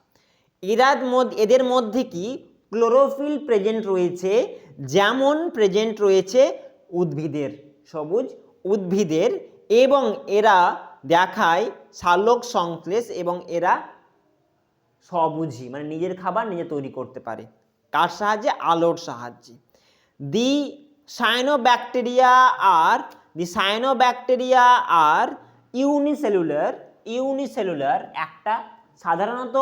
এদের মধ্যে কি ক্লোরোফিল প্রেজেন্ট রয়েছে, যেমন প্রেজেন্ট রয়েছে উদ্ভিদের, সবুজ উদ্ভিদের, এবং এরা দেখায় সালোক সংশ্লেষ, এবং এরা স্ববুঝি, মানে নিজের খাবার নিজে তৈরি করতে পারে। কার সাহায্যে? আলোর সাহায্যে। দি সায়ানোব্যাকটেরিয়া আর ইউনিসেলুলার একটা সাধারণত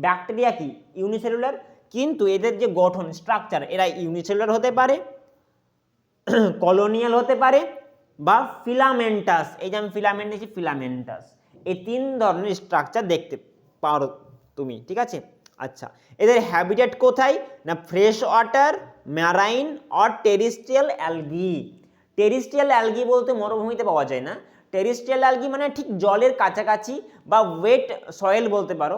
ব্যাকটেরিয়া কি ইউনিসেলুলার, কিন্তু এদের যে গঠন স্ট্রাকচার এরা ইউনিসেলুলার হতে পারে, কলোনিয়াল হতে পারে বা ফিলামেন্টাস। এই যে আমি ফিলামেন্ট দিয়েছি, ফিলামেন্টাস। এই 3 ধরনের স্ট্রাকচার দেখতে পারো তুমি, ঠিক আছে। আচ্ছা, এদের হ্যাবিটেট কোথায়? না ফ্রেশ ওয়াটার, ম্যারাইন আর টেরিস্ট্রিয়াল অ্যালগি। টেরিস্ট্রিয়াল অ্যালগি বলতে মরুভূমিতে পাওয়া যায় না। টেরিস্ট্রিয়াল অ্যালগি মানে ঠিক জলের কাছাকাছি বা ওয়েট সয়েল বলতে পারো,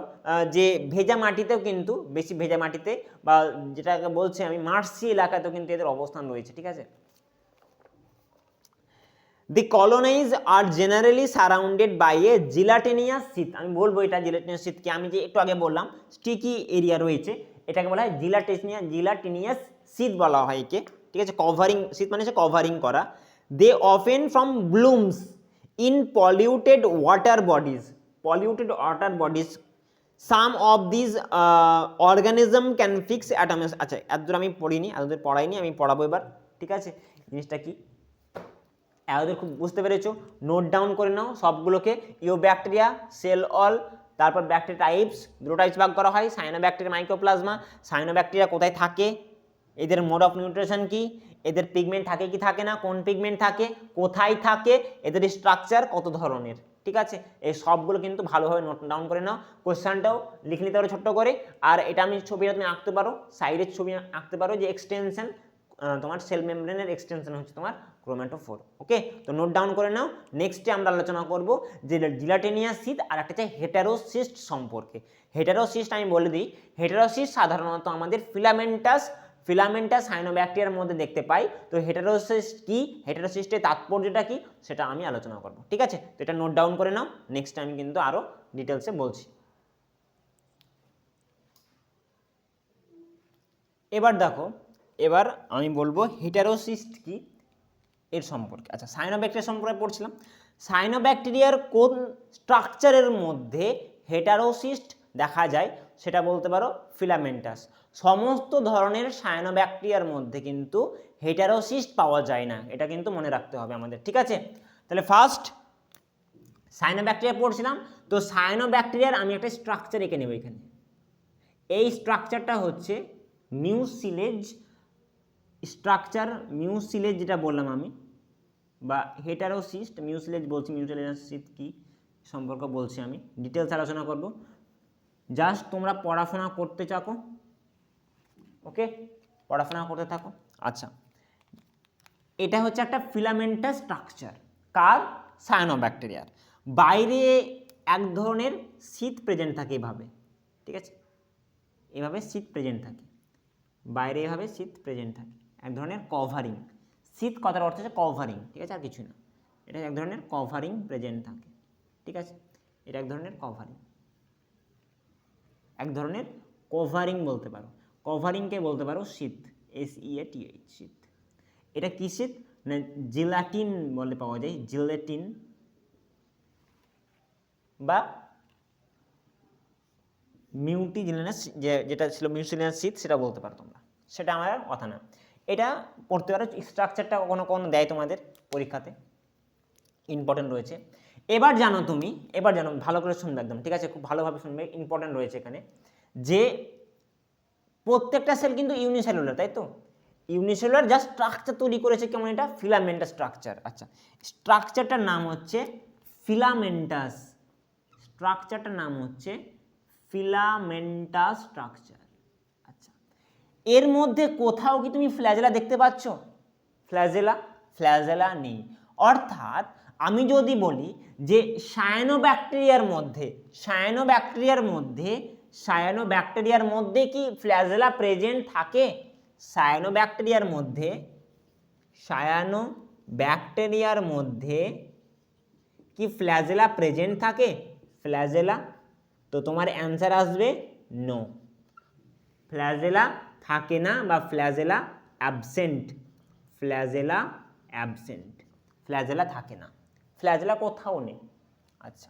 যে ভেজা মাটিতেও কিন্তু, বেশি ভেজা মাটিতে বা যেটাকে বলছে আমি মার্সি এলাকাতেও কিন্তু এদের অবস্থান রয়েছে, ঠিক আছে। The colonies are generally surrounded by a gelatinous sheath। আমি বলবো এটা জিলাটিনিয়াস শীত কি, আমি যে একটু আগে বললাম স্টিকি এরিয়া রয়েছে, এটাকে বলা হয় জিলাটিনিয়াস শীত বলা হয় একে, ঠিক আছে। কভারিং শীত মানে হচ্ছে কভারিং করা। They often from blooms in polluted water bodies. Some of this organism can fix atoms. আচ্ছা, এতদূর আমি পড়িনি, এতদূর পড়াইনি, আমি পড়াবো এবার, ঠিক আছে। জিনিসটা কি এতদূর খুব বুঝতে পেরেছো? নোট ডাউন করে নাও সবগুলোকে। ব্যাকটেরিয়া, সেল অল, তারপর ব্যাকটেরিয়া টাইপস, দুটো টাইপস ভাগ করা হয়, সায়ানোব্যাকটেরিয়া, মাইক্রোপ্লাজমা। সায়ানোব্যাকটেরিয়া কোথায় থাকে, এদের মোড অফ নিউট্রিশন কি, এদের পিগমেন্ট থাকে কি থাকে না, কোন পিগমেন্ট থাকে, কোথায় থাকে, এদের স্ট্রাকচার কত ধরনের, ঠিক আছে। এই সবগুলো কিন্তু ভালোভাবে নোট ডাউন করে নাও। কোয়েশ্চেনটাও লিখে নিতে পারো ছোট্ট করে। আর এটা আমি ছবিটা তুমি আঁকতে পারো, সাইডের ছবি আঁকতে পারো, যে এক্সটেনশন তোমার সেল মেমব্রেনের এক্সটেনশন হচ্ছে তোমার ক্রোম্যাটোফোর। ওকে, তো নোট ডাউন করে নাও। নেক্সটে আমরা আলোচনা করব যে জিলাটিনিয়াস শীত আর একটা হচ্ছে হেটারোসিস্ট সম্পর্কে। হেটারোসিস্ট আমি বলে দিই, হেটারোসিস্ট সাধারণত আমাদের ফিলামেন্টাস সায়ানোব্যাকটেরিয়ার মধ্যে দেখতে পাই। তো হেটারোসিস্ট কি, হেটারোসিস্টের তাৎপর্যটা কি, সেটা আমি আলোচনা করব, ঠিক আছে। তো এটা নোট ডাউন করে নাও, নেক্সট আমি কিন্তু আরো ডিটেলসে বলছি। এবার দেখো, এবার আমি বলবো হেটারোসিস্ট কি এর সম্পর্কে। আচ্ছা, সায়ানোব্যাকটেরিয়া সম্পর্কে পড়ছিলাম। সায়ানোব্যাকটেরিয়ার কোন স্ট্রাকচারের মধ্যে হেটারোসিস্ট দেখা যায় সেটা বলতে পারো ফিলামেন্টাস। সমস্ত ধরনের সায়ানোব্যাকটেরিয়ার মধ্যে কিন্তু হেটারোসিস্ট পাওয়া যায় না, এটা কিন্তু মনে রাখতে হবে আমাদের, ঠিক আছে। তাহলে ফার্স্ট সায়ানোব্যাকটেরিয়া পড়ছিলাম, তো সায়ানোব্যাকটেরিয়ার আমি একটা স্ট্রাকচার এঁকে নেব এখানে। এই স্ট্রাকচারটা হচ্ছে মিউসিলেজ স্ট্রাকচার, মিউসিলেজ যেটা বললাম আমি, বা হেটারোসিস্ট, মিউসিলেজ বলছি, মিউসিলেজ কি সম্পর্কে বলছি আমি, ডিটেলস আলোচনা করব। জাস্ট তোমরা পড়াশোনা করতে থাকো, ওকে, পড়াশোনা করতে থাকো। আচ্ছা, এটা হচ্ছে একটা ফিলামেন্টাস স্ট্রাকচার, কার? সায়ানোব্যাকটেরিয়ার। বাইরে এক ধরনের শীত প্রেজেন্ট থাকে এভাবে, ঠিক আছে, এভাবে শীত প্রেজেন্ট থাকে, বাইরে এভাবে শীত প্রেজেন্ট থাকে, এক ধরনের কভারিং। শীত কথার অর্থ হচ্ছে কভারিং, ঠিক আছে, আর কিছু না। এটা এক ধরনের কভারিং প্রেজেন্ট থাকে, ঠিক আছে। এটা এক ধরনের কভারিং বলতে পারো। কভারিংকে বলতে পারো শীত, SEATH, শীত। এটা কি শীত? না জিলাটিন বলে পাওয়া যায়, জিলেটিন বা মিউটিজিনাস, যেটা ছিল মিউসিলিনাস শীত, সেটা বলতে পারো তোমরা, সেটা আমার কথা না। এটা পড়তে পারো, স্ট্রাকচারটা কখনো কখনো দেয় তোমাদের পরীক্ষাতে, ইম্পর্টেন্ট রয়েছে। এবার জানো তুমি, এবার জানো, ভালো করে শুনবে একদম, ঠিক আছে, খুব ভালোভাবে শুনবে, ইম্পর্টেন্ট রয়েছে এখানে, যে প্রত্যেকটা সেল কিন্তু ইউনিসেলুলার, তাই তো। ইউনিসেলুলার যা স্ট্রাকচার তৈরি করেছে কেমন, এটা ফিলামেন্টাস স্ট্রাকচার। আচ্ছা, স্ট্রাকচারটার নাম হচ্ছে ফিলামেন্টাস, স্ট্রাকচারটার নাম হচ্ছে ফিলামেন্টাস স্ট্রাকচার। আচ্ছা, এর মধ্যে কোথাও কি তুমি ফ্ল্যাজেলা দেখতে পাচ্ছ? ফ্ল্যাজেলা নেই। অর্থাৎ আমি যদি বলি যে সায়ানোব্যাকটেরিয়ার মধ্যে কি ফ্ল্যাজেলা প্রেজেন্ট থাকে? সায়ানোব্যাকটেরিয়ার মধ্যে কি ফ্ল্যাজেলা প্রেজেন্ট থাকে? ফ্ল্যাজেলা, তো তোমার অ্যান্সার আসবে নো, ফ্ল্যাজেলা থাকে না বা ফ্ল্যাজেলা অ্যাবসেন্ট, ফ্ল্যাজেলা থাকে না, ফ্ল্যাজেলা কোথাও নেই। আচ্ছা,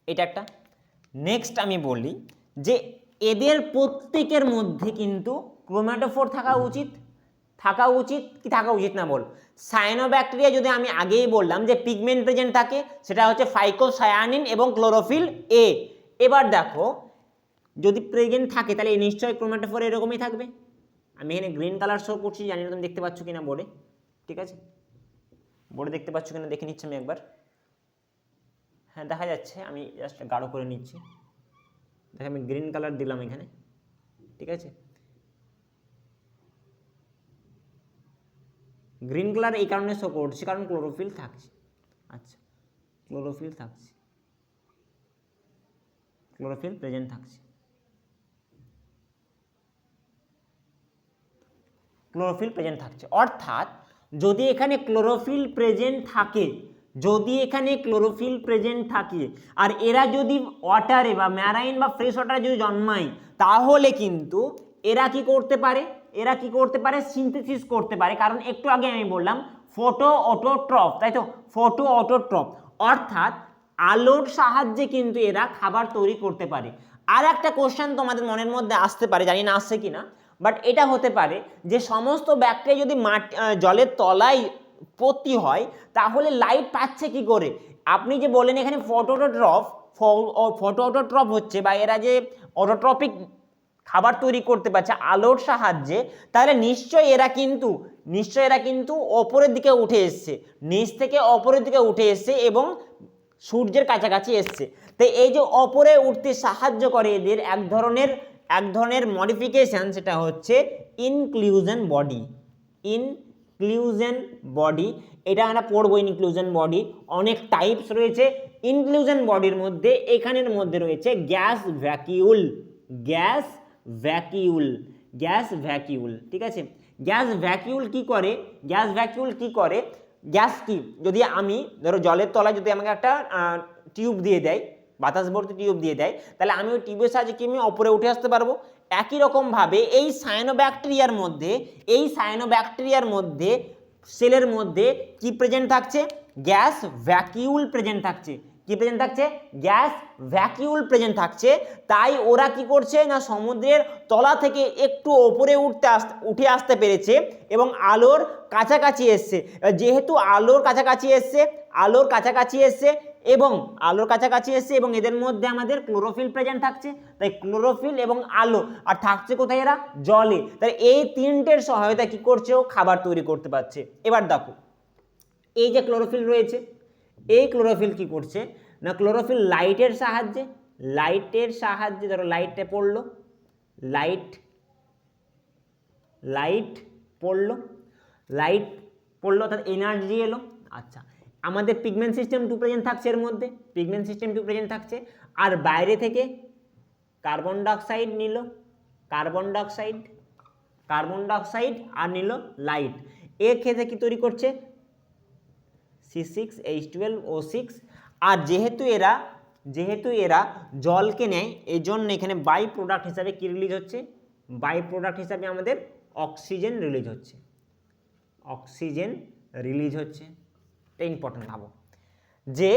এটা একটা। নেক্সট আমি বলি যে এদের প্রত্যেকের মধ্যে কিন্তু ক্রোম্যাটোফোর থাকা উচিত কি থাকা উচিত না বল। সায়ানোব্যাকটেরিয়া যদি আমি আগেই বললাম যে পিগমেন্ট প্রেজেন্ট থাকে, সেটা হচ্ছে ফাইকোসায়ানিন এবং ক্লোরোফিল এ। এবার দেখো যদি প্রেজেন্ট থাকে তাহলে নিশ্চয়ই ক্রোম্যাটোফোর এরকমই থাকবে। আমি এখানে গ্রিন কালার শো করছি, জানি না তুমি দেখতে পাচ্ছ কিনা বোর্ডে, ঠিক আছে বোর্ডে দেখতে পাচ্ছ কিনা দেখে নিচ্ছি আমি একবার। হ্যাঁ দেখা যাচ্ছে, আমি জাস্ট গাঢ় করে নিচ্ছি। দেখ আমি গ্রিন কালার দিলাম এখানে, ঠিক আছে। গ্রিন কালার এই কারণে শো করছে কারণ ক্লোরোফিল থাকছে। আচ্ছা ক্লোরোফিল থাকছে, ক্লোরোফিল প্রেজেন্ট থাকছে, ক্লোরোফিল প্রেজেন্ট থাকছে। অর্থাৎ যদি এখানে ক্লোরোফিল প্রেজেন্ট থাকে, যদি এখানে ক্লোরোফিল প্রেজেন্ট থাকে আর এরা যদি ওয়াটারে বা ম্যারাইন বা ফ্রেশ ওয়াটারে যদি জন্মায়, তাহলে কিন্তু এরা কি করতে পারে, এরা কি করতে পারে, সিনথেসিস করতে পারে। কারণ একটু আগে আমি বললাম ফটো অটোট্রফ, তাই তো, ফটো অটোট্রফ, অর্থাৎ আলোর সাহায্যে কিন্তু এরা খাবার তৈরি করতে পারে। আর একটা কোশ্চেন তোমাদের মনের মধ্যে আসতে পারে, জানি না আসছে কিনা, বাট এটা হতে পারে যে সমস্ত ব্যাকটেরিয়া যদি জলের তলায় উৎপত্তি হয় তাহলে লাইট পাচ্ছে কি করে। আপনি যে বলেন এখানে ফটো অটোট্রফ হচ্ছে বা এরা যে অটোট্রপিক খাবার তৈরি করতে পারছে আলোর সাহায্যে, তাহলে নিশ্চয়ই এরা কিন্তু ওপরের দিকে উঠে এসছে, নিচ থেকে ওপরের দিকে উঠে এসছে এবং সূর্যের কাছাকাছি এসছে। তো এই যে ওপরে উঠতে সাহায্য করে এদের এক ধরনের মডিফিকেশন, সেটা হচ্ছে ইনক্লুশন বডি। এটা আমরা পড়বো ইনক্লুশন বডি, অনেক টাইপস রয়েছে ইনক্লুশন বডির মধ্যে। এখানের মধ্যে রয়েছে গ্যাস ভ্যাকিউল, ঠিক আছে। গ্যাস ভ্যাকিউল কি করে, গ্যাস কি, যদি আমি ধরো জলের তলায় যদি আমাকে একটা টিউব দিয়ে দেয়, বাতাস ভর্তি টিউব দিয়ে দেয়, তাহলে আমি ওই টিউবের সাহায্যে কি আমি ওপরে উঠে আসতে পারবো। একই রকমভাবে এই সায়ানোব্যাকটেরিয়ার মধ্যে সেলের মধ্যে কি প্রেজেন্ট থাকছে, গ্যাস ভ্যাকিউল প্রেজেন্ট থাকছে। কি প্রেজেন্ট থাকছে, গ্যাস ভ্যাকিউল প্রেজেন্ট থাকছে। তাই ওরা কি করছে না সমুদ্রের তলা থেকে একটু ওপরে উঠে আসতে পেরেছে এবং আলোর কাছাকাছি এসছে। যেহেতু আলোর কাছাকাছি এসছে এবং এদের মধ্যে আমাদের ক্লোরোফিল প্রেজেন্ট থাকছে, তাই ক্লোরোফিল এবং আলো, আর থাকছে কোথায় এরা, জলে। তাই এই তিনটের সহায়তা কি করছে, ও খাবার তৈরি করতে পারছে। এবার দেখো এই যে ক্লোরোফিল রয়েছে, এই ক্লোরোফিল কি করছে না, ক্লোরোফিল লাইটের সাহায্যে ধরো লাইটটা পড়লো, লাইট পড়লো অর্থাৎ এনার্জি এলো। আচ্ছা আমাদের পিগমেন্ট সিস্টেম 2 প্রেজেন্ট থাকছে, এর মধ্যে পিগমেন্ট সিস্টেম 2 প্রেজেন্ট থাকছে, আর বাইরে থেকে কার্বন ডাইঅক্সাইড আর নিল লাইট। এর ক্ষেত্রে কি তৈরি করছে, C6H12O6। আর যেহেতু এরা জলকে নেয়, এই জন্য এখানে বাই প্রোডাক্ট হিসাবে কি রিলিজ হচ্ছে, আমাদের অক্সিজেন রিলিজ হচ্ছে। এটা ইম্পর্টেন্ট ভাবো যে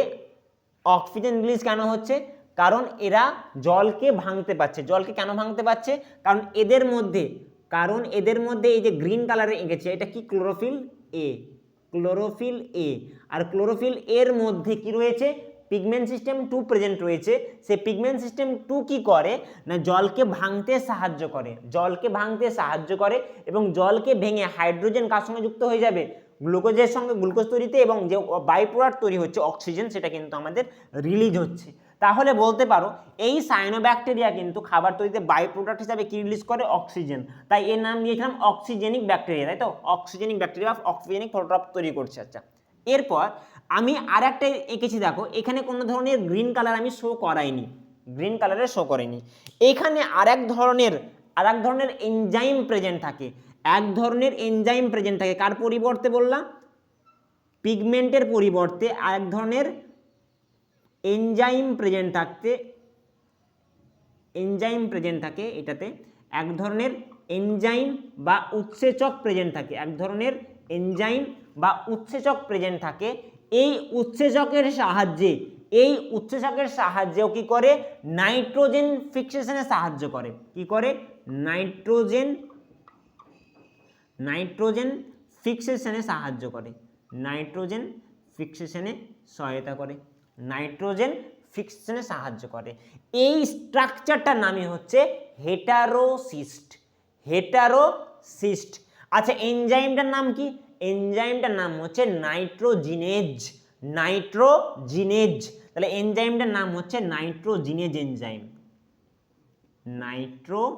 অক্সিজেন রিলিজ কেন হচ্ছে, কারণ এরা জলকে ভাঙতে পারছে। জলকে কেন ভাঙতে পারছে, কারণ এদের মধ্যে এই যে গ্রিন কালারে এঁকেছে এটা কি, ক্লোরোফিল এ। আর ক্লোরোফিল এর মধ্যে কি রয়েছে, পিগমেন্ট সিস্টেম 2 প্রেজেন্ট রয়েছে। সেই পিগমেন্ট সিস্টেম 2 কি করে না, জলকে ভাঙতে সাহায্য করে এবং জলকে ভেঙে হাইড্রোজেন কার সঙ্গে যুক্ত হয়ে যাবে, গ্লুকোজের সঙ্গে, গ্লুকোজ তৈরিতে, এবং যে বাই প্রোডাক্ট তৈরি হচ্ছে অক্সিজেন, সেটা কিন্তু আমাদের রিলিজ হচ্ছে। তাহলে বলতে পারো এই সায়ানোব্যাকটেরিয়া কিন্তু খাবার তৈরিতে বাই প্রোডাক্ট হিসাবে কি রিলিজ করে, অক্সিজেন। তাই এর নাম দিয়েছিলাম অক্সিজেনিক ব্যাকটেরিয়া, তাই তো, অক্সিজেনিক ব্যাকটেরিয়া অক্সিজেনিক ফটোট্রফ তৈরি করছে। আচ্ছা এরপর আমি আর একটা এঁকেছি, দেখো এখানে কোনো ধরনের গ্রিন কালার আমি শো করাইনি, এখানে আর এক ধরনের এনজাইম প্রেজেন্ট থাকে, কার পরিবর্তে বললাম, পিগমেন্টের পরিবর্তে আরেক ধরনের এনজাইম প্রেজেন্ট থাকে। এটাতে এক ধরনের এনজাইম বা উৎসেচক প্রেজেন্ট থাকে। এই উৎসেচকের এই উৎসেচকের সাহায্যেও কি করে, নাইট্রোজেন ফিক্সেশনে সাহায্য করে। কি করে? নাইট্রোজেন ফিক্সেশনে সাহায্য করে, নাইট্রোজেন ফিক্সেশনে সহায়তা করে, নাইট্রোজেন ফিক্সেশনে সাহায্য করে। এই স্ট্রাকচারটার নামই হচ্ছে হেটারোসিস্ট, হেটারোসিস্ট। আচ্ছা, এনজাইমটার নাম কি? এনজাইমটার নাম হচ্ছে নাইট্রোজিনেজ, নাইট্রোজিনেজ। তাহলে এনজাইমটার নাম হচ্ছে নাইট্রোজিনেজ এনজাইম, নাইট্রোজিনেজ,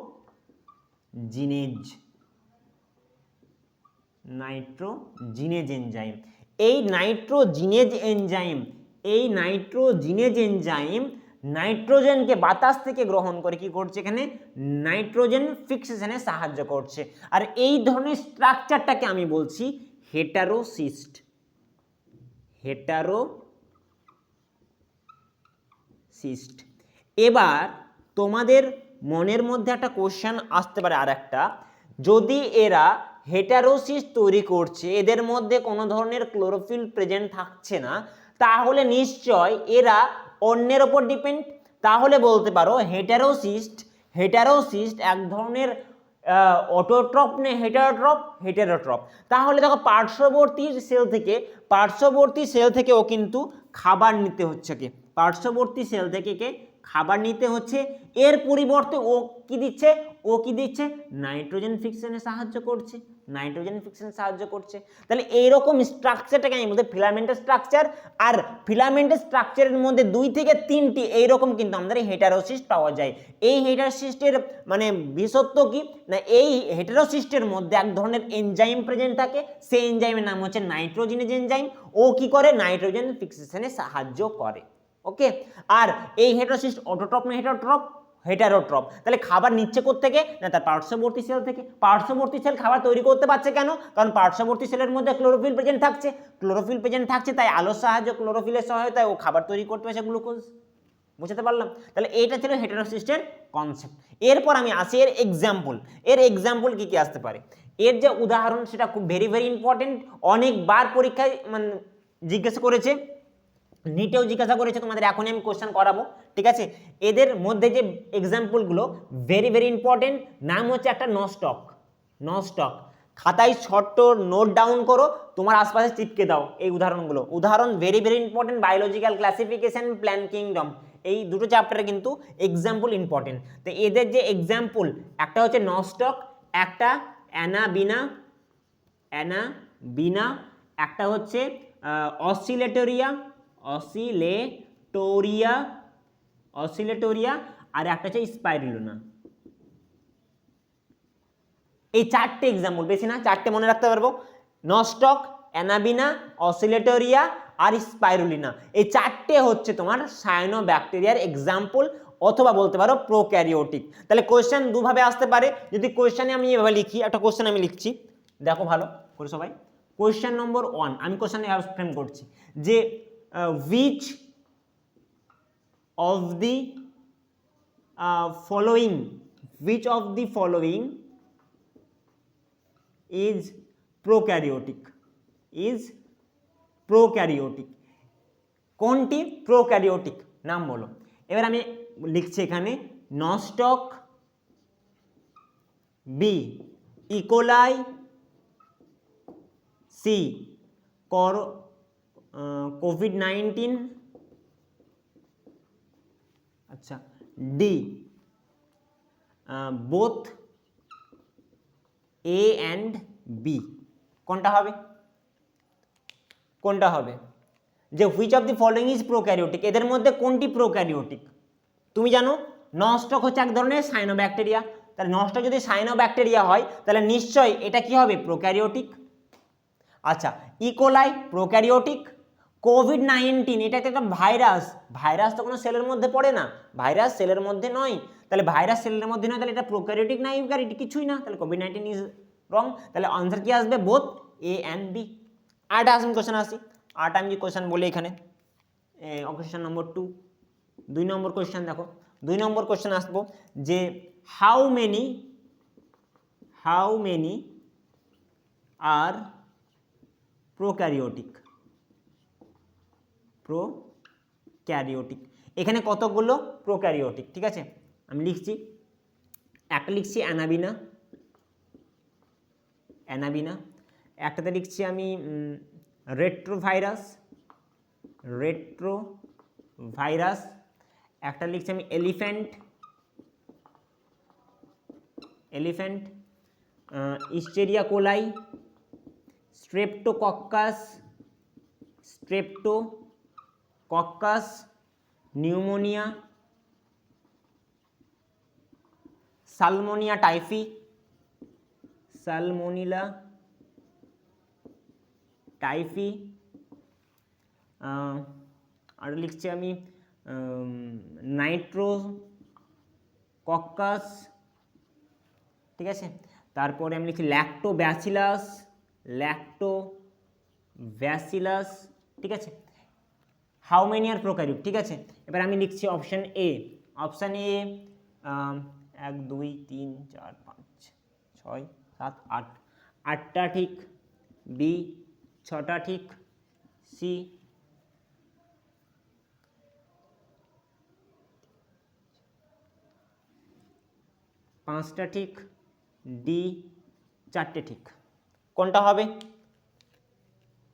নাইট্রোজিনেজ এনজাইম। এই নাইট্রোজিনেজ এনজাইম, এই নাইট্রোজিনেজ এনজাইম নাইট্রোজেনকে বাতাস থেকে গ্রহণ করে কি করছে, এখানে নাইট্রোজেন ফিক্সেশনে সাহায্য করছে। আর এই ধরনের স্ট্রাকচারটাকে আমি বলছি হেটারোসিস্ট, হেটারোসিস্ট। এবার তোমাদের মনের মধ্যে একটা কোশ্চেন আসতে পারে আর একটা, যদি এরা হেটারোসিস্ট তৈরি করছে, এদের মধ্যে কোনো ধরনের ক্লোরোফিল প্রেজেন্ট থাকছে না, তাহলে নিশ্চয় এরা অন্যের ওপর ডিপেন্ড। তাহলে বলতে পারো হেটারোসিস্ট এক ধরনের অটোট্রপ নে হেটারোট্রপ। তাহলে দেখো পার্শ্ববর্তী সেল থেকেও কিন্তু খাবার নিতে হচ্ছে, পার্শ্ববর্তী সেল থেকে খাবার নিতে হচ্ছে। এর পরিবর্তে ও কি দিচ্ছে, নাইট্রোজেন ফিক্সেশনে সাহায্য করছে, নাইট্রোজেন ফিক্সেশনে সাহায্য করছে। তাহলে এইরকম স্ট্রাকচারটাকে আমি বলতে ফিলামেন্টের স্ট্রাকচার। আর ফিলামেন্টের স্ট্রাকচারের মধ্যে 2 থেকে 3টি এইরকম কিন্তু আমাদের হেটারোসিস্ট পাওয়া যায়। এই হেটারোসিস্টের মানে বিশেষত্ব কি না, এই হেটারোসিস্টের মধ্যে এক ধরনের এনজাইম প্রেজেন্ট থাকে, সেই এনজাইমের নাম হচ্ছে নাইট্রোজিনেজ এনজাইম। ও কি করে, নাইট্রোজেন ফিক্সেশনে সাহায্য করে। ওকে, আর এই হেটারোসিস্ট অটোট্রপ না হেটারোট্রপ। তাহলে খাবার নিচ্ছে কোত্থেকে না, তার পার্শ্ববর্তী সেল থেকে। পার্শ্ববর্তী সেল খাবার তৈরি করতে পারছে কেন, কারণ পার্শ্ববর্তী সেলের মধ্যে ক্লোরোফিল প্রেজেন্ট থাকছে, তাই আলোর সাহায্য, ক্লোরোফিলের সহায়তায় ও খাবার তৈরি করতে পারছে, গ্লুকোজ। বুঝতে পারলাম? তাহলে এইটা ছিল হেটারোসিস্টের কনসেপ্ট। এরপর আমি আসি এর এক্সাম্পল কি কি আসতে পারে। এর যে উদাহরণ সেটা খুব ভেরি ইম্পর্টেন্ট, অনেকবার পরীক্ষায় মানে জিজ্ঞাসা করেছে, নিটেও জিজ্ঞাসা করেছে, তোমাদের এখনই আমি কোশ্চেন করাবো, ঠিক আছে। এদের মধ্যে যে এক্সাম্পলগুলো ভেরি ইম্পর্টেন্ট, নাম হচ্ছে একটা নস্টক। খাতায় ছোট্ট নোট ডাউন করো, তোমার আশপাশে চিপকে দাও এই উদাহরণগুলো। উদাহরণ very important, biological classification, plant kingdom, এই দুটো চ্যাপ্টারে কিন্তু এক্সাম্পল ইম্পর্টেন্ট। তো এদের যে এক্সাম্পল, একটা হচ্ছে নস্টক, একটা অ্যানাবিনা, একটা হচ্ছে অসিলেটোরিয়া, আর একটা হচ্ছে স্পাইরুলিনা। এই 4টে এক্সাম্পল, বেশি না, 4টে মনে রাখতে পারবো। নস্টক, অ্যানাবিনা, অসিলেটোরিয়া আর স্পাইরুলিনা, এই 4টে হচ্ছে তোমার সায়ানোব্যাকটেরিয়ার এক্সাম্পল, অথবা বলতে পারো প্রোক্যারিওটিক। তাহলে কোয়েশ্চেন দুভাবে আসতে পারে। যদি কোয়েশ্চেনে আমি এভাবে লিখি, একটা কোয়েশ্চেন আমি লিখছি, দেখো ভালো করে সবাই। কোয়েশ্চেন নম্বর 1, আমি কোয়েশ্চেন এভাবে ফ্রেম করছি যে which of the following is prokaryotic, কোনটি প্রোক্যারিওটিক, নাম বলো। এবার আমি লিখছি এখানে নস্টক, বি ইকোলাই, সি কোভিড-19, আচ্ছা, D both A and B. কোনটা হবে যে which of the following is prokaryotic, এদের মধ্যে কোনটি প্রোক্যারিওটিক? তুমি জানো নস্টক হচ্ছে এক ধরনের সায়ানোব্যাকটেরিয়া, তাহলে নস্টক যদি সায়ানোব্যাকটেরিয়া হয় তাহলে নিশ্চয়ই এটা কি হবে, প্রোক্যারিওটিক। আচ্ছা, ইকোলাই প্রোক্যারিওটিক, কোভিড-19 এটা একটা ভাইরাস তো কোনো সেলের মধ্যে পড়ে না, ভাইরাস সেলের মধ্যে নয়, তাহলে ভাইরাস সেলের মধ্যে নয়, তাহলে এটা প্রোক্যারিওটিক না ইউক্যারিওটিক, কিছুই না, তাহলে কোভিড-19 ইজ রং। তাহলে আনসার কি আসবে, বোথ এ অ্যান্ড বি। আরেকটা আসুন কোশ্চেন আসি, আরেকটা আমি যে কোশ্চেন বলি এখানে, কোশ্চেন নম্বর 2, 2 নম্বর কোশ্চেন দেখো। 2 নম্বর কোশ্চেন আসবো যে how many are prokaryotic karyotic. এখানে কতগুলো? প্রোক্যারিওটিক। ঠিক আছে, আমি লিখছি, একটা লিখছি অ্যানাবিনা, অ্যানাবিনা, একটাতে লিখছি আমি রেট্রোভাইরাস, রেট্রোভাইরাস, একটা লিখছি আমি elephant, elephant, Escherichia coli, Streptococcus, Streptococcus, pneumoniae, Salmonella typhi, Salmonella typhi, আর লিখছি আমি নাইট্রোকক্কাস। ঠিক আছে, তারপরে আমি লিখছি ল্যাক্টোব্যাসিলাস, ল্যাক্টোব্যাসিলাস। ঠিক আছে, হাউ মেনি আর প্রোক্যারিওট। ঠিক আছে, এবার আমি লিখছি অপশান এ, অপশান এ 1 2 3 4 5 6 7 8, 8টা ঠিক, বি 6টা ঠিক, সি 5টা ঠিক, ডি 4টে ঠিক। কোনটা হবে?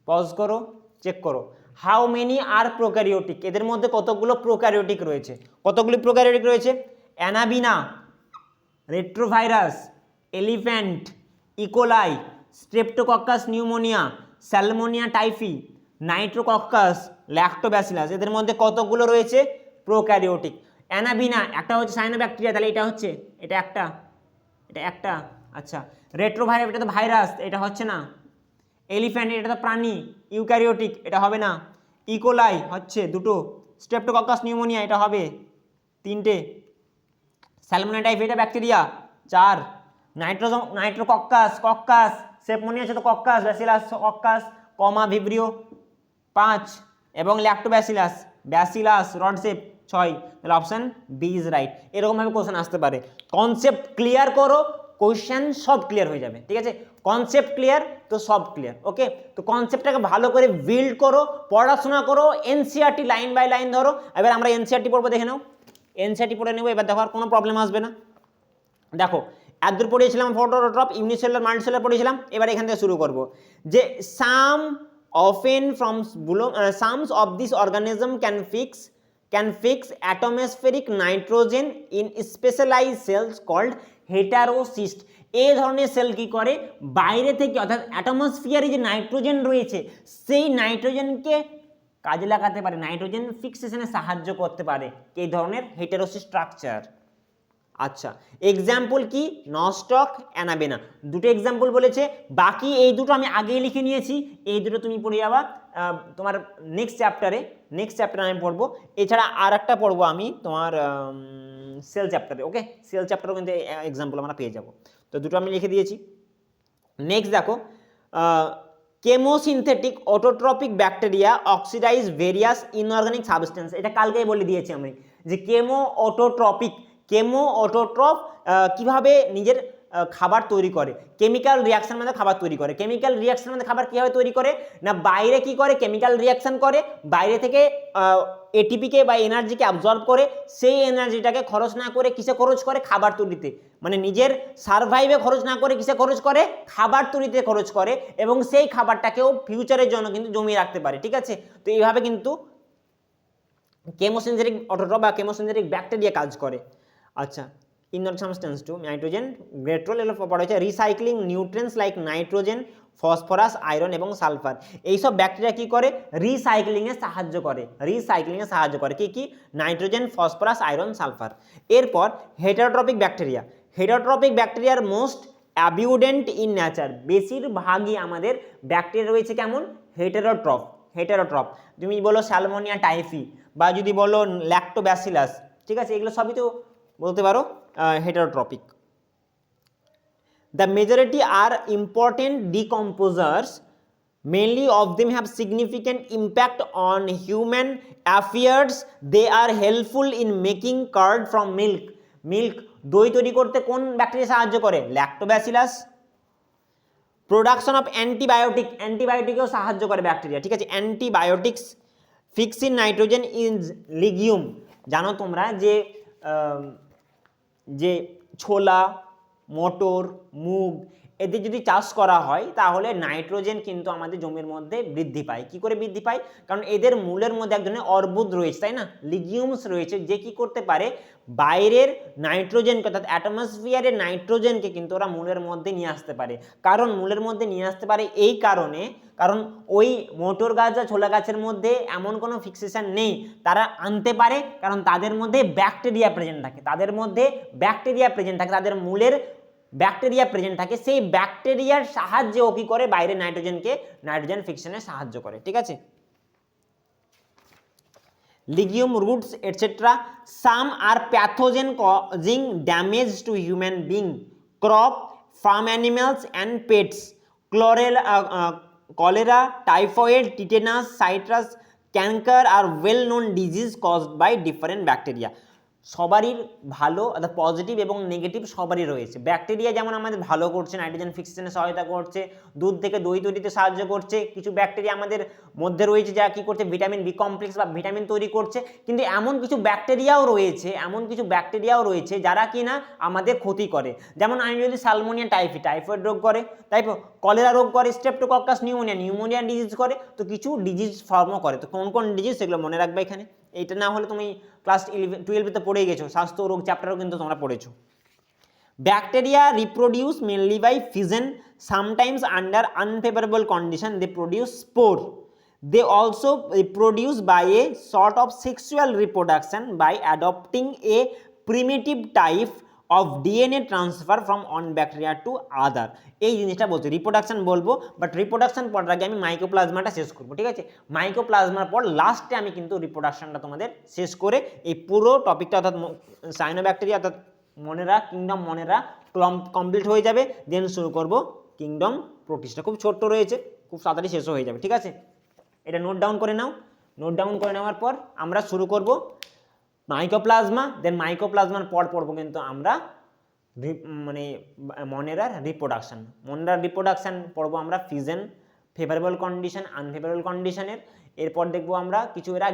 পজ করো, চেক করো। হাউ মেনি আর প্রোক্যারিওটিক, এদের মধ্যে কতগুলো প্রোক্যারিওটিক রয়েছে? কতগুলো প্রোক্যারিওটিক রয়েছে? Anabaena, retrovirus, elephant, E coli, Streptococcus pneumoniae, Salmonella typhi, Nitrococcus, Lactobacillus, এদের মধ্যে কতগুলো রয়েছে? প্রোক্যারিওটিক। অ্যানাবিনা একটা হচ্ছে সায়ানোব্যাকটেরিয়া, তাহলে এটা হচ্ছে, এটা একটা, এটা একটা। আচ্ছা, রেট্রোভাইরাস এটা তো ভাইরাস, এটা হচ্ছে না। এলিফ্যান্ট এটা তো প্রাণী, ইউক্যারিওটিক, এটা হবে না। ইকোলাই হচ্ছে 2টো, স্ট্রেপ্টোকক্কাস নিউমোনিয়া এটা হবে 3টে, স্যালমোনিয়া টাইফি এটা ব্যাকটেরিয়া 4, নাইট্রোকক্কাস, সেপমোনিয়া আছে তো কক্কাস, ব্যাসিলাস কক্কাস, কমা ভিব্রিও 5, এবং ব্যাসিলাস রডসেপ 6। তাহলে অপশান বি ইজ রাইট। এরকমভাবে কোশ্চেন আসতে পারে। কনসেপ্ট ক্লিয়ার করো, কোশ্চেন সব ক্লিয়ার হয়ে যাবে। ঠিক আছে, কনসেপ্ট ক্লিয়ার তো সব ক্লিয়ার। ওকে, তো কনসেপ্টটাকে ভালো করে বিল্ড করো, পড়াশোনা করো, এনসিইআরটি লাইন বাই লাইন ধরো। এবার আমরা এনসিইআরটি পড়বো, দেখে নাও। এনসিইআরটি পড়ে নেবো, এবার দেখো আর কোনো প্রবলেম আসবে না। দেখো একদূর পড়িয়েছিলাম ফটোট্রপ, ইউনিসেলুলার, মাল্টিসেলুলার পড়িয়েছিলাম। এবার এখান থেকে শুরু করব যে some of this organism can fix atmospheric nitrogen in specialized cells called heterocyst। এই ধরনের সেল কি করে? বাইরে থেকে, অর্থাৎ অ্যাটমসফিয়ারে যে নাইট্রোজেন রয়েছে সেই নাইট্রোজেনকে কাজে লাগাতে পারে, নাইট্রোজেন ফিক্সেশনে সাহায্য করতে পারে এই ধরনের হেটেরোসিস স্ট্রাকচার। আচ্ছা, এক্সাম্পল কি? নস্টক, অ্যানাবেনা, 2টো এক্সাম্পল বলেছে। বাকি এই দুটো আমি আগেই লিখে নিয়েছি, এই দুটো তুমি পড়ে যাবা তোমার নেক্সট চ্যাপ্টারে আমি পড়বো। এছাড়া আর একটা পড়বো আমি তোমার সেল চ্যাপ্টারে। ওকে, সেল চ্যাপ্টারও কিন্তু এক্সাম্পল আমরা পেয়ে যাব। তো দুটো আমি লিখে দিয়েছি। নেক্সট দেখো, chemosynthetic autotrophic bacteria oxidise various inorganic substance. এটা কালকেই বলে দিয়েছি আমি যে কেমো অটোট্রপ কিভাবে নিজের খাবার তৈরি করে, কেমিক্যাল রিয়াকশন মধ্যে খাবার তৈরি করে। কেমিক্যাল রিয়াকশনের মধ্যে খাবার কীভাবে তৈরি করে? না বাইরে কি করে? কেমিক্যাল রিয়াকশন করে, বাইরে থেকে এটিপিকে বা এনার্জিকে অ্যাবজর্ব করে, সেই এনার্জিটাকে খরচ না করে কিসে খরচ করে? খাবার তৈরিতে। মানে নিজের সারভাইভে খরচ না করে কিসে খরচ করে? খাবার তৈরিতে খরচ করে, এবং সেই খাবারটাকেও ফিউচারের জন্য কিন্তু জমিয়ে রাখতে পারে। ঠিক আছে, তো এইভাবে কিন্তু কেমোসিনথেটিক অটোট্রপ বা কেমোসিনথেটিক ব্যাকটেরিয়া কাজ করে। আচ্ছা, ইনঅর্গানিক সাবস্টেন্স টু নাইট্রোজেন, গ্রেট্রোল এগুলো পড়া হচ্ছে। Recycling nutrients like nitrogen, phosphorus, iron এবং সালফার। এইসব ব্যাকটেরিয়া কি করে? রিসাইক্লিংয়ে সাহায্য করে। কি? Nitrogen, phosphorus, iron, sulphur. এরপর হেটারোট্রপিক ব্যাকটেরিয়ার মোস্ট অ্যাবিউডেন্ট ইন নেচার। বেশিরভাগই আমাদের ব্যাকটেরিয়া রয়েছে কেমন? হেটারোট্রপ। তুমি বলো স্যালমোনিয়া টাইফি, বা যদি বলো ল্যাক্টোব্যাসিলাস, ঠিক আছে, এগুলো সবই তো বলতে পারো হেটারোট্রপিক। The majority are important decomposers. Mainly of them have significant impact on human affairs. They are helpful in making curd from milk. দই তৈরি করতে কোন ব্যাকটেরিয়া সাহায্য করে? ল্যাক্টোব্যাসিলাস। প্রোডাকশন অফ অ্যান্টিবায়োটিকেও সাহায্য করে ব্যাকটেরিয়া। ঠিক আছে, antibiotics fixing nitrogen in legume, জানো তোমরা যে যে ছোলা, মটর, মুগ এদের যদি চাষ করা হয় তাহলে নাইট্রোজেন কিন্তু আমাদের জমির মধ্যে বৃদ্ধি পায়। কি করে বৃদ্ধি পায়? কারণ এদের মূলের মধ্যে এক ধরনের অর্বুদ রয়েছে, তাই না, লিগিউমস রয়েছে, যে কি করতে পারে বাইরের নাইট্রোজেনকে অর্থাৎ অ্যাটমসফিয়ারের নাইট্রোজেনকে কিন্তু ওরা মূলের মধ্যে নিয়ে আসতে পারে। কারণ মূলের মধ্যে নিয়ে আসতে পারে এই কারণে, কারণ ওই মোটর গাছ বা ছোলা গাছের মধ্যে এমন কোনো ফিক্সেশন নেই, তারা আনতে পারে কারণ তাদের মধ্যে ব্যাকটেরিয়া প্রেজেন্ট থাকে, তাদের মধ্যে ব্যাকটেরিয়া প্রেজেন্ট থাকে, তাদের মূলের ব্যাকটেরিয়া প্রেজেন্ট থাকে, সেই ব্যাকটেরিয়ার সাহায্যে ও কি করে বাইরে নাইট্রোজেন ফিক্সনে সাহায্য করে। ঠিক আছে, legume, roots etcetera, some are pathogen causing damage to human being, crop, farm animals and pets, cholera, typhoid, tetanus, citrus, cancer are well known disease caused by different bacteria. সবারই ভালো অর্থাৎ পজিটিভ এবং negative সবারই রয়েছে। Bacteria যেমন আমাদের ভালো করছে, নাইট্রোজেন ফিক্সেশনে সহায়তা করছে, দুধ থেকে দই তৈরিতে সাহায্য করছে, কিছু ব্যাকটেরিয়া আমাদের মধ্যে রয়েছে যা কি করছে ভিটামিন বি কমপ্লেক্স বা ভিটামিন তৈরি করছে, কিন্তু এমন কিছু ব্যাকটেরিয়াও রয়েছে যারা কি না আমাদের ক্ষতি করে। যেমন আমি যদি সালমোনিয়া টাইফয়েড রোগ করে, তাই তো কলেরা রোগ করে, স্ট্রেপ্টোকক্কাস নিউমোনিয়া ডিজিজ করে, তো কিছু ডিজিজ ফর্মও করে। তো কোন কোন ডিজিজ সেগুলো মনে রাখবে এখানে, এইটা না হলে তুমি ক্লাস 12-তে পড়ে গেছো, স্বাস্থ্য রোগ চ্যাপ্টারও কিন্তু তোমরা পড়েছো। Bacteria reproduce mainly by fission, sometimes under unfavourable condition they produce spore, they also produce by a sort of sexual reproduction by adopting a primitive type of DNA transfer from one bacteria to other. এই জিনিসটা বলছি, reproduction বলবো, but reproduction পড়ার আগে আমি মাইক্রোপ্লাজমাটা শেষ করবো। ঠিক আছে, মাইক্রোপ্লাজমার পর লাস্টে আমি কিন্তু রিপ্রোডাকশনটা তোমাদের শেষ করে এই পুরো টপিকটা অর্থাৎ সায়ানোব্যাকটেরিয়া অর্থাৎ কিংডম মনেরা কমপ্লিট হয়ে যাবে। দেন শুরু করব কিংডম প্রোটিস্টা, খুব ছোট্ট রয়েছে, খুব তাড়াতাড়ি শেষও হয়ে যাবে। ঠিক আছে, এটা নোট ডাউন করে নাও। নোট ডাউন করে নেওয়ার পর আমরা শুরু করব মাইক্রোপ্লাজমা, দেন মাইক্রোপ্লাজমার পর পড়বো কিন্তু আমরা মানে মনেরার রিপ্রোডাকশন পড়বো আমরা ফিউশন, ফেভারেবল কন্ডিশন, আনফেভারেবল কন্ডিশনের। এরপর দেখবো আমরা কিছু এরা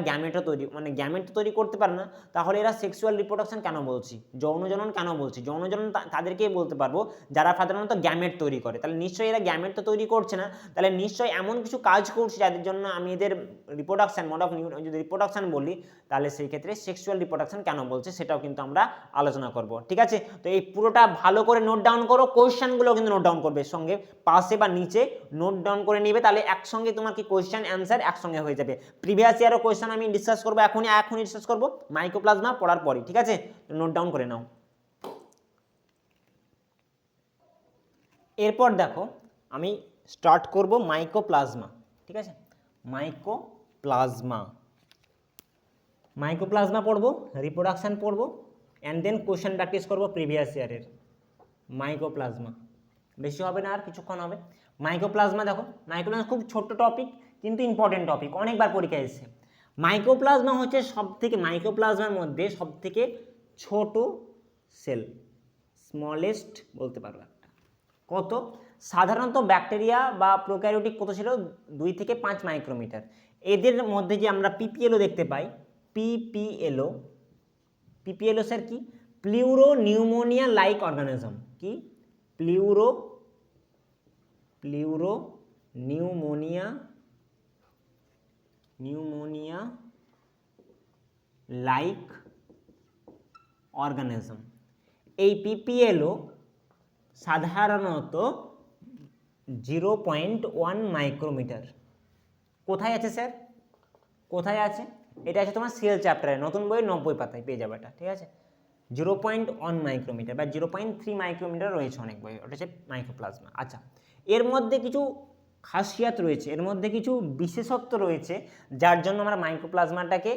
গ্যামেট তৈরি করতে পারে না, তাহলে এরা সেক্সুয়াল রিপ্রোডাকশন কেন বলছি, যৌনজনন কেন বলছি, যৌনজনন তাদেরকেই বলতে পারবো যারা সাধারণত গ্যামেট তৈরি করে। তাহলে নিশ্চয়ই এরা গ্যামেট তো তৈরি করছে না, তাহলে নিশ্চয়ই এমন কিছু কাজ করছে যাদের জন্য আমি এদের রিপ্রোডাকশন মোড অফ যদি রিপ্রোডাকশন বলি, তাহলে সেই ক্ষেত্রে সেক্সুয়াল রিপ্রোডাকশন কেন বলছে সেটাও কিন্তু আমরা আলোচনা করব। ঠিক আছে, তো এই পুরোটা ভালো করে নোট ডাউন করো, কোয়েশ্চেনগুলো কিন্তু নোট ডাউন করবে, সঙ্গে পাশে বা নিচে নোট ডাউন করে নিবে, তাহলে একসঙ্গে তোমার কি কোয়েশ্চেন অ্যান্সার একসঙ্গে হয়ে যাবে। প্রিভিয়াস ইয়ারও কোয়েশ্চেন আমি ডিসকাস করবো, এখনই ডিসকাস করবো মাইক্রোপ্লাজমা পড়ার পরই। ঠিক আছে, নোট ডাউন করে নাও। এরপর দেখো আমি স্টার্ট করব মাইক্রোপ্লাজমা। ঠিক আছে, মাইক্রোপ্লাজমা পড়বো, রিপ্রোডাকশন পড়বো, অ্যান্ড দেন কোয়েশ্চেন প্র্যাকটিস করবো প্রিভিয়াস ইয়ারের। মাইক্রোপ্লাজমা বেশি হবে না, আর কিছুক্ষণ হবে। মাইক্রোপ্লাজমা দেখো, মাইক্রোপ্লাজমা খুব ছোট্ট টপিক কিন্তু ইম্পর্টেন্ট টপিক, অনেকবার পরীক্ষায় এসেছে। মাইক্রোপ্লাজমা হচ্ছে মাইক্রোপ্লাজমার মধ্যে সব থেকে ছোট সেল, স্মলেস্ট বলতে পারো একটা। কত? সাধারণত ব্যাকটেরিয়া বা প্রোক্যারিওটিক কত ছিল, 2 থেকে 5 মাইক্রোমিটার। এদের মধ্যে যে আমরা পিপিএলও দেখতে পাই, পিপিএলও স্যার কি, প্লিউরো নিউমোনিয়া লাইক অর্গানিজম, কি প্লিউরো নিউমোনিয়া লাইক অর্গানিজম। এই পিপিএলও সাধারণত 0.1 মাইক্রোমিটার। কোথায় আছে স্যার, কোথায় আছে? এটা আছে তোমার সেল চ্যাপ্টারে, নতুন বই 90 পাতায় পেয়ে যাবে এটা। ঠিক আছে, 0.1 মাইক্রোমিটার বা 0.3 মাইক্রোমিটার রয়েছে অনেক বই, ওটা হচ্ছে মাইক্রোপ্লাজমা। আচ্ছা, এর মধ্যে কিছু খাসিয়াত রয়েছে, এর মধ্যে কিছু বিশেষত্ব রয়েছে যার জন্য আমরা মাইক্রোপ্লাজমাটাকে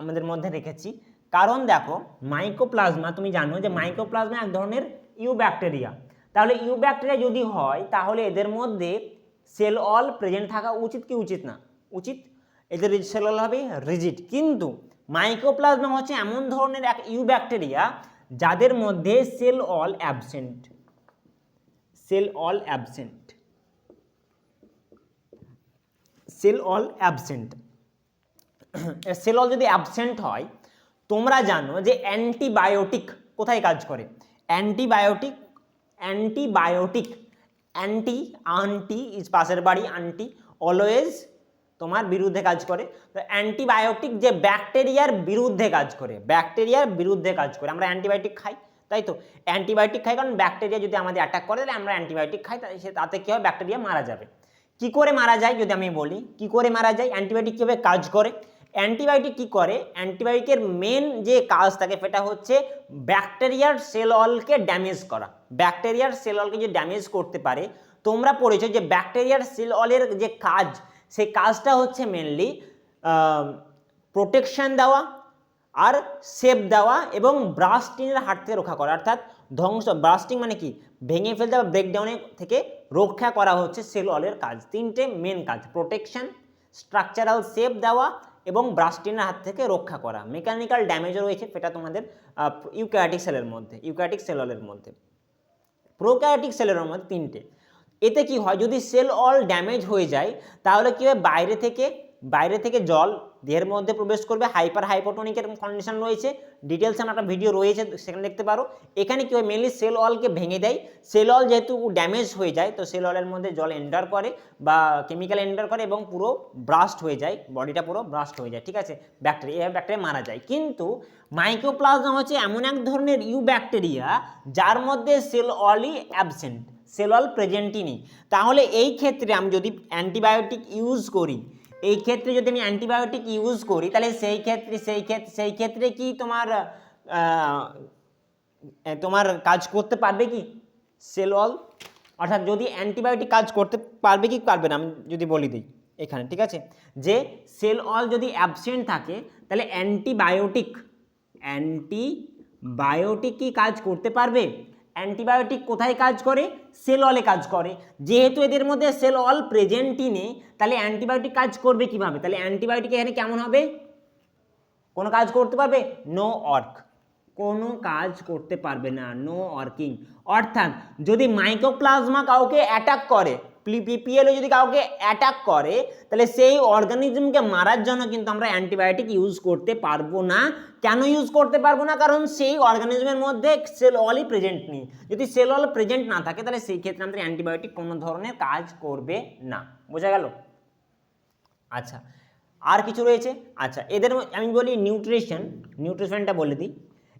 আমাদের মধ্যে রেখেছি। কারণ দেখো মাইক্রোপ্লাজমা, তুমি জানো যে মাইক্রোপ্লাজমা এক ধরনের ইউব্যাকটেরিয়া। তাহলে ইউব্যাকটেরিয়া যদি হয় তাহলে এদের মধ্যে সেল অল প্রেজেন্ট থাকা উচিত কি উচিত না? উচিত। এদের সেল অল হবে রিজিড। কিন্তু মাইক্রোপ্লাজমা হচ্ছে এমন ধরনের এক ইউব্যাকটেরিয়া যাদের মধ্যে cell wall absent. Cell wall যদি অ্যাবসেন্ট হয়, তোমরা জানো যে অ্যান্টিবায়োটিক কোথায় কাজ করে? অ্যান্টিবায়োটিক আন্টি ইজ পাশের বাড়ি, আন্টি অলওয়েজ তোমার বিরুদ্ধে কাজ করে। তো অ্যান্টিবায়োটিক যে ব্যাকটেরিয়ার বিরুদ্ধে কাজ করে, আমরা অ্যান্টিবায়োটিক খাই, তাই তো? অ্যান্টিবায়োটিক খাই কারণ ব্যাকটেরিয়া যদি আমাদের অ্যাটাক করে তাহলে আমরা অ্যান্টিবায়োটিক খাই, তাতে কী হয়, ব্যাকটেরিয়া মারা যাবে। কি করে মারা যায় যদি আমি বলি, কি করে মারা যায়, অ্যান্টিবায়োটিক কীভাবে কাজ করে? অ্যান্টিবায়োটিক কী করে, অ্যান্টিবায়োটিকের মেন যে কাজ থাকে সেটা হচ্ছে ব্যাকটেরিয়ার সেল ওয়ালকে ড্যামেজ করা। ব্যাকটেরিয়ার সেল ওয়ালকে যে ড্যামেজ করতে পারে, তোমরা পড়েছো যে ব্যাকটেরিয়ার সেল ওয়ালের যে কাজ, সেই কাজটা হচ্ছে মেনলি প্রোটেকশন দেওয়া আর সেভ দেওয়া এবং ব্রাস্টিংয়ের হাত থেকে রক্ষা করা, অর্থাৎ ব্রাস্টিং মানে কি, ভেঙে ফেলতে বা ব্রেকডাউনের থেকে রক্ষা করা হচ্ছে সেল ওয়ালের কাজ। তিনটে মেন কাজ, প্রোটেকশন, স্ট্রাকচারাল সেভ দেওয়া এবং ব্রাস্টিংয়ের হাত থেকে রক্ষা করা। মেকানিক্যাল ড্যামেজও রয়েছে, সেটা তোমাদের ইউক্যারিওটিক সেলের মধ্যে, ইউক্যারিওটিক সেল ওয়ালের মধ্যে। প্রোক্যারিওটিক সেলের মধ্যে তিনটে। এতে কি হয়, যদি সেল ওয়াল ড্যামেজ হয়ে যায় তাহলে কি হয়, বাইরে থেকে জল দেহের মধ্যে প্রবেশ করবে, হাইপোটোনিকের কন্ডিশন রয়েছে, ডিটেলসে আমার একটা ভিডিও রয়েছে, সেখানে দেখতে পারো। এখানে কি হয়, মেনলি সেল ওয়ালকে ভেঙে দেয়। সেল ওয়াল যেহেতু ড্যামেজ হয়ে যায়, তো সেল ওয়ালের মধ্যে জল এন্টার করে বা কেমিক্যাল এন্টার করে এবং পুরো ব্রাস্ট হয়ে যায়, বডিটা পুরো ব্রাস্ট হয়ে যায়, ঠিক আছে? ব্যাকটেরিয়া মারা যায়। কিন্তু মাইক্রোপ্লাজমা হচ্ছে এমন এক ধরনের ব্যাকটেরিয়া যার মধ্যে সেল ওয়ালই অ্যাবসেন্ট, সেল ওয়াল প্রেজেন্টই নেই। তাহলে এই ক্ষেত্রে আমি যদি অ্যান্টিবায়োটিক ইউজ করি, তাহলে সেই ক্ষেত্রে কি তোমার কাজ করতে পারবে কি সেল ওয়াল? অর্থাৎ যদি অ্যান্টিবায়োটিক কাজ করতে পারবে কি পারবে না, আমি যদি বলি দিই এখানে, ঠিক আছে, যে সেল ওয়াল যদি অ্যাবসেন্ট থাকে তাহলে অ্যান্টিবায়োটিক কি কাজ করতে পারবে? অ্যান্টিবায়োটিক কোথায় কাজ করে? সেল ওয়ালে কাজ করে। যেহেতু এদের মধ্যে সেল ওয়াল প্রেজেন্টই নেই, তাহলে অ্যান্টিবায়োটিক কাজ করবে কিভাবে? তাহলে অ্যান্টিবায়োটিক এখানে কেমন হবে? কোনো কাজ করতে পারবে? নো ওয়ার্ক, কোনো কাজ করতে পারবে না, নো ওয়ার্কিং। অর্থাৎ যদি মাইক্রোপ্লাজমা কাউকে অ্যাটাক করে, পিপিএলও যদি কাউকে অ্যাটাক করে, তাহলে সেই অর্গানিজমকে মারার জন্য কিন্তু আমরা অ্যান্টিবায়োটিক ইউজ করতে পারবো না। কেন ইউজ করতে পারবো না? কারণ সেই অর্গানিজমের মধ্যে সেল ওয়ালই প্রেজেন্ট নেই। যদি সেল ওয়াল প্রেজেন্ট না থাকে তাহলে সেই ক্ষেত্রে আমাদের অ্যান্টিবায়োটিক কোনো ধরনের কাজ করবে না। বোঝা গেল? আচ্ছা, আর কিছু রয়েছে। আচ্ছা, এদের আমি বলি নিউট্রিশনটা বলে দিই।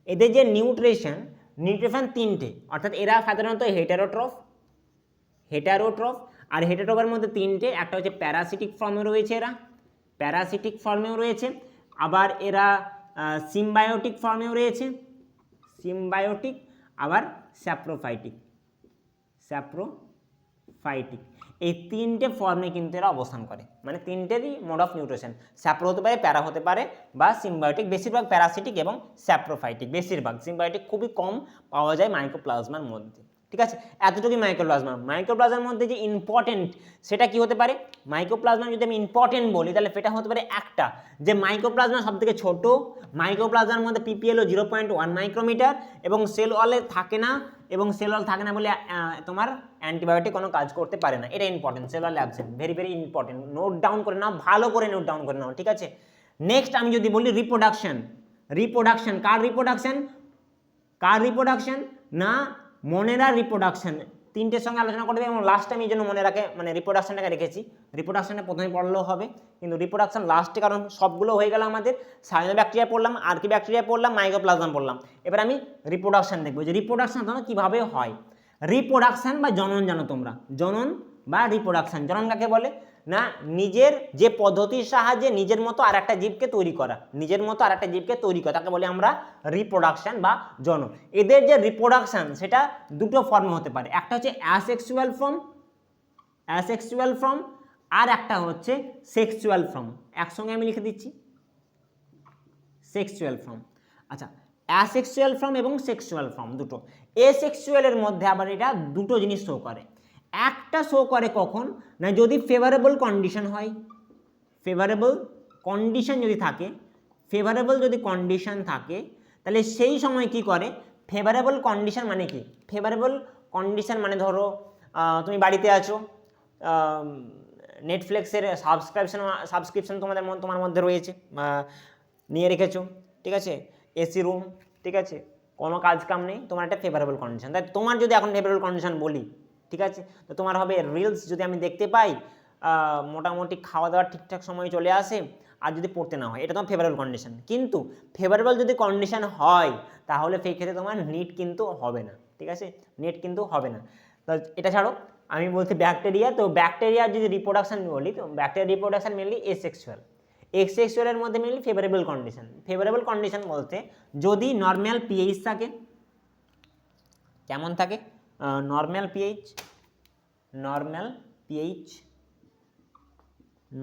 এদের যে নিউট্রিশন তিনটে, অর্থাৎ এরা সাধারণত হেটারোট্রফ, আর হেটারোট্রফের মধ্যে তিনটে, একটা হচ্ছে প্যারাসিটিক ফর্মে রয়েছে, আবার এরা সিম্বায়োটিক ফর্মেও রয়েছে, আবার স্যাপ্রোফাইটিক। এই তিনটে ফর্মে কিন্তু এরা অবস্থান করে, মানে তিনটেরই মোড অফ নিউট্রিশন। স্যাপ্রো হতে পারে, প্যারা হতে পারে, বা সিম্বায়োটিক। বেশিরভাগ প্যারাসিটিক এবং স্যাপ্রোফাইটিক, বেশিরভাগ। সিম্বায়োটিক খুবই কম পাওয়া যায় মাইক্রোপ্লাজমার মধ্যে, ঠিক আছে? এতটুকুই মাইক্রোপ্লাজমার মধ্যে যে ইম্পর্টেন্ট সেটা কি হতে পারে? মাইক্রোপ্লাজমা যদি আমি ইম্পর্টেন্ট বলি তাহলে সেটা হতে পারে একটা, যে মাইক্রোপ্লাজমা সব থেকে ছোট, মাইক্রোপ্লাজমার মধ্যে পিপিএল 0.1 মাইক্রোমিটার এবং সেল ওয়ালে থাকে না, বলে তোমার অ্যান্টিবায়োটিক কোনো কাজ করতে পারে না। এটা important, cell wall absent, very very important. Note down করে নাও, ভালো করে নোট ডাউন করে নাও, ঠিক আছে? নেক্সট আমি যদি বলি রিপ্রোডাকশন, কার রিপ্রোডাকশন না মনেরা রিপ্রোডাকশন, তিনটের সঙ্গে আলোচনা করবে। এবং লাস্ট টাইম এই জন্য মনে রাখে, মানে রিপ্রোডাকশনটাকে রেখেছি। রিপ্রোডাকশনে প্রথমে পড়লেও হবে, কিন্তু রিপ্রোডাকশন লাস্টে, কারণ সবগুলো হয়ে গেল আমাদের। সায়ানোব্যাকটেরিয়া পড়লাম, আর্কিব্যাকটেরিয়া পড়লাম, মাইক্রোপ্লাজম পড়লাম। এবার আমি রিপ্রোডাকশন দেখবো, যে রিপ্রোডাকশন কীভাবে হয়। রিপ্রোডাকশন বা জনন জানো তোমরা? জনন বা রিপ্রোডাকশন, জনন কাকে বলে? না নিজের যে পদ্ধতির সাহায্যে নিজের মতো আর একটা জীবকে তৈরি করা, তাকে বলে আমরা রিপ্রোডাকশন বা জনন। এদের যে রিপ্রোডাকশন সেটা দুটো ফর্মে হতে পারে, একটা হচ্ছে অ্যাসেক্সুয়াল ফর্ম, আর একটা হচ্ছে সেক্সুয়াল ফর্ম। একসঙ্গে আমি লিখে দিচ্ছি, সেক্সুয়াল ফর্ম। আচ্ছা, অ্যাসেক্সুয়াল ফর্ম এবং সেক্সুয়াল ফর্ম দুটো। এসেক্সুয়ালের মধ্যে আবার এটা দুটো জিনিস শো করে। একটা শো করে কখন না, যদি ফেভারেবল কন্ডিশন হয়, যদি কন্ডিশন থাকে তাহলে সেই সময় কি করে, ফেভারেবল কন্ডিশন মানে কি? ফেভারেবল কন্ডিশন মানে ধরো তুমি বাড়িতে আছো, নেটফ্লিক্সের সাবস্ক্রিপশন তোমার মধ্যে রয়েছে, নিয়ে রেখেছো, ঠিক আছে, এসি রুম, ঠিক আছে, কোনো কাজ কাম নেই, তোমার একটা ফেভারেবল কন্ডিশন। তাই তোমার যদি এখন ফেভারেবল কন্ডিশন বলি, ঠিক আছে, তো তোমার হবে রিলস যদি আমি দেখতে পাই, মোটামুটি খাওয়া দাওয়ার ঠিকঠাক সময় চলে আসে, আর যদি পড়তে না হয়, এটা তোমার ফেভারেবল কন্ডিশন। কিন্তু ফেভারেবল যদি কন্ডিশন হয় তাহলে সেই ক্ষেত্রে তোমার নিট কিন্তু হবে না, ঠিক আছে, নেট কিন্তু হবে না। তো এটা ছাড়ো, আমি বলছি ব্যাকটেরিয়া। তো ব্যাকটেরিয়ার যদি রিপ্রোডাকশন বলি, তো ব্যাকটেরিয়া রিপ্রোডাকশন মেনলি এসেক্সুয়াল। এক্সেক্সুয়ালের মধ্যে mainly favourable condition. Favourable condition বলতে যদি নর্মাল পিএইচ থাকে, কেমন থাকে, নর্মাল পিএইচ,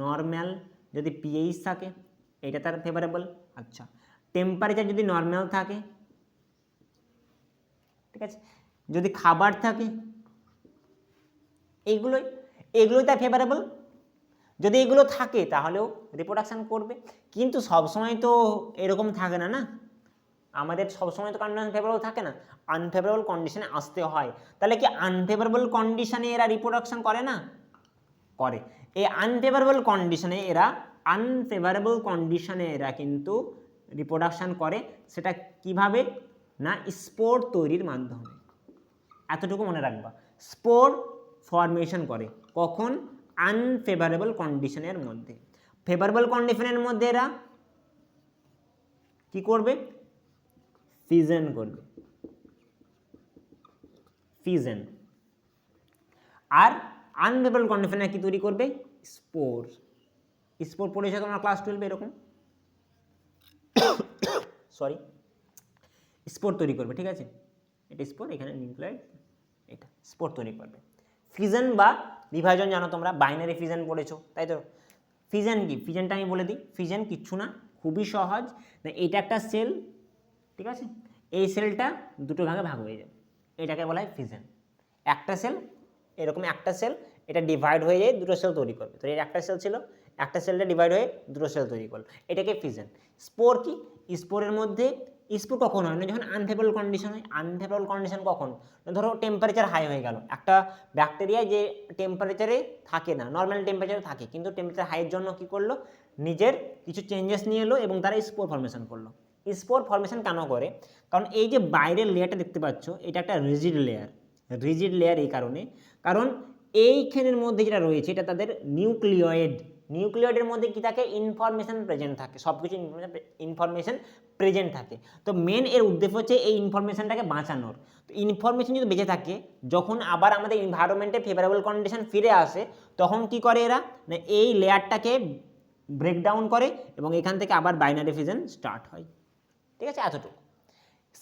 নর্মাল যদি পিএইচ থাকে এটা তার ফেভারেবল। আচ্ছা, টেম্পারেচার যদি নর্মাল থাকে, ঠিক আছে, যদি খাবার থাকে, এগুলোই তার ফেভারেবল। যদি এগুলো থাকে তাহলেও রিপ্রোডাকশান করবে। কিন্তু সবসময় তো এরকম থাকে না, না, আমাদের সবসময় তো কন্ডিশন ফেভারেবল থাকে না, আনফেভারেবল কন্ডিশনে আসতে হয়। তাহলে কি আনফেভারেবল কন্ডিশনে এরা রিপ্রোডাকশান করে না? করে। এই আনফেভারেবল কন্ডিশনে এরা কিন্তু রিপ্রোডাকশান করে। সেটা কিভাবে না, স্পোর তৈরির মাধ্যমে। এতটুকু মনে রাখবা, স্পোর ফরমেশন করে কখন, আনফেভারেবল কন্ডিশনের মধ্যে। ফেভারেবল কন্ডিশনের মধ্যে এরা কি করবে, ফিউশন করবে, ফিউশন। আর আনফেভারেবল কন্ডিশনে কি তৈরি করবে, স্পোর। স্পোর পড়েছে তোমরা ক্লাস 12 এরকম, সরি, স্পোর তৈরি করবে, ঠিক আছে, এটা স্পোর, এখানে নিউক্লিয়াইড, এটা স্পোর তৈরি করবে। ফিউশন বা বিভাজন জানো তোমরা, বাইনারি ফিউশন পড়েছো, তাই তো। ফিউশন কি, ফিউশনটা আমি বলে দিই। ফিউশন কিচ্ছু না, খুবই সহজ। না, এটা একটা সেল, ঠিক আছে, এই সেলটা দুটো ভাগে ভাগ হয়ে যাবে, এটাকে বলা হয় ফিউশন। একটা সেল, এরকম একটা সেল, এটা ডিভাইড হয়ে যায়, দুটো সেল তৈরি করবে। তো এর একটা সেল ছিল, একটা সেলটা ডিভাইড হয়ে দুটো সেল তৈরি করলো, এটাকে ফিউশন। স্পোর কি, স্পোরের মধ্যে স্পোর কখন হয় না, যখন আনফেভারেবল কন্ডিশন হয়। আনফেভারেবল কন্ডিশন কখন, ধরো টেম্পারেচার হাই হয়ে গেল, একটা ব্যাকটেরিয়া যে টেম্পারেচারে থাকে না, নর্মাল টেম্পারেচারে থাকে, কিন্তু টেম্পারেচার হাইয়ের জন্য কি করলো, নিজের কিছু চেঞ্জেস নিয়ে এলো এবং তারা স্পোর ফর্মেশন করলো। স্পোর ফর্মেশন কেন করে, কারণ এই যে বাইরের লেয়ারটা দেখতে পাচ্ছ, এটা একটা রিজিড লেয়ার। রিজিড লেয়ার এই কারণে, কারণ এইখানের মধ্যে যেটা রয়েছে এটা তাদের নিউক্লিয়েড। নিউক্লিয়েডের মধ্যে কি থাকে, ইনফরমেশন প্রেজেন্ট থাকে, সব কিছু ইনফরমেশন প্রেজেন্ট থাকে। তো মেন এর উদ্দেশ্য হচ্ছে এই ইনফরমেশনটাকে বাঁচানোর। তো ইনফরমেশন যদি বেঁচে থাকে, যখন আবার আমাদের এনভায়রনমেন্টে ফেভারেবল কন্ডিশন ফিরে আসে, তখন কি করে এরা, না এই লেয়ারটাকে ব্রেকডাউন করে এবং এখান থেকে আবার বাইনারি ফিউশন স্টার্ট হয়, ঠিক আছে, এতটুকু।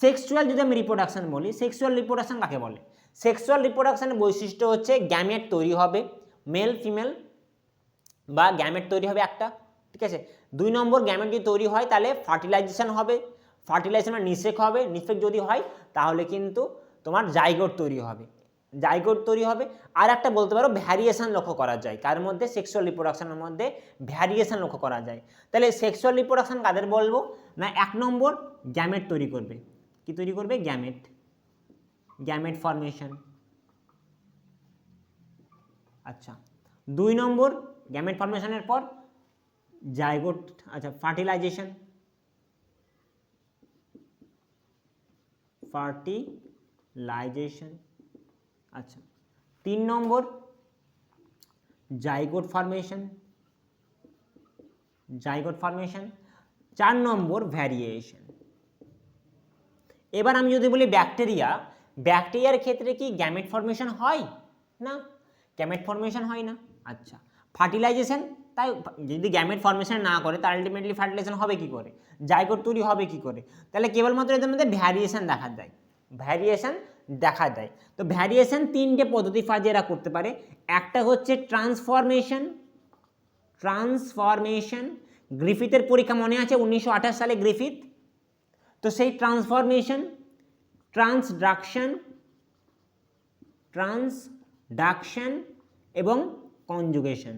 সেক্সুয়াল যদি আমি রিপ্রোডাকশন বলি, সেক্সুয়াল রিপ্রোডাকশন কাকে বলে? সেক্সুয়াল রিপ্রোডাকশনের বৈশিষ্ট্য হচ্ছে গ্যামেট তৈরি হবে, মেল ফিমেল বা গ্যামেট তৈরি হবে একটা, ঠিক আছে। 2 নম্বর, গ্যামেট যদি তৈরি হয় তাহলে ফার্টিলাইজেশন হবে, ফার্টিলাইজেশন মানে নিষেক হবে, নিষেক যদি হয় তাহলে কিন্তু তোমার জাইগোট তৈরি হবে, জাইগোট তৈরি হবে। আর একটা বলতে পারো ভ্যারিয়েশন লক্ষ্য করা যায়, কার মধ্যে, সেক্সুয়াল রিপ্রোডাকশনের মধ্যে ভ্যারিয়েশন লক্ষ্য করা যায়। তাহলে সেক্সুয়াল রিপ্রোডাকশন কাদের বলবো না, 1 নম্বর গ্যামেট তৈরি করবে। কি তৈরি করবে, গ্যামেট, গ্যামেট ফর্মেশন। আচ্ছা, 2 নম্বর গ্যামেট ফর্মেশনের পর জাইগোট, আচ্ছা ফার্টিলাইজেশন, ফার্টিলাইজেশন। আচ্ছা, 3 number zygote formation, zygote formation. 4 number variation. এবার আমি যদি বলি ব্যাকটেরিয়া, ব্যাকটেরিয়ার ক্ষেত্রে কি গ্যামেট ফর্মেশন হয় না, গ্যামেট ফর্মেশন হয় না। আচ্ছা, ফার্টিলাইজেশন, তাই যদি গ্যামেট ফর্মেশন না করে তার আলটিমেটলি ফার্টিলাইজেশন হবে কি করে, জাইগোট তৈরি হবে কি করে? তাহলে কেবলমাত্র এদের মধ্যে ভ্যারিয়েশন দেখা যায়, ভ্যারিয়েশন দেখা যায়। তো ভ্যারিয়েশন 3টে পদ্ধতি ফাজে এরা করতে পারে। একটা হচ্ছে ট্রান্সফরমেশন, ট্রান্সফরমেশন, গ্রিফিথের পরীক্ষা মনে আছে 1928 সালে গ্রিফিথ, তো সেই ট্রান্সফরমেশন, ট্রান্সডাকশন, ট্রান্সডাকশন এবং কনজুগেশন,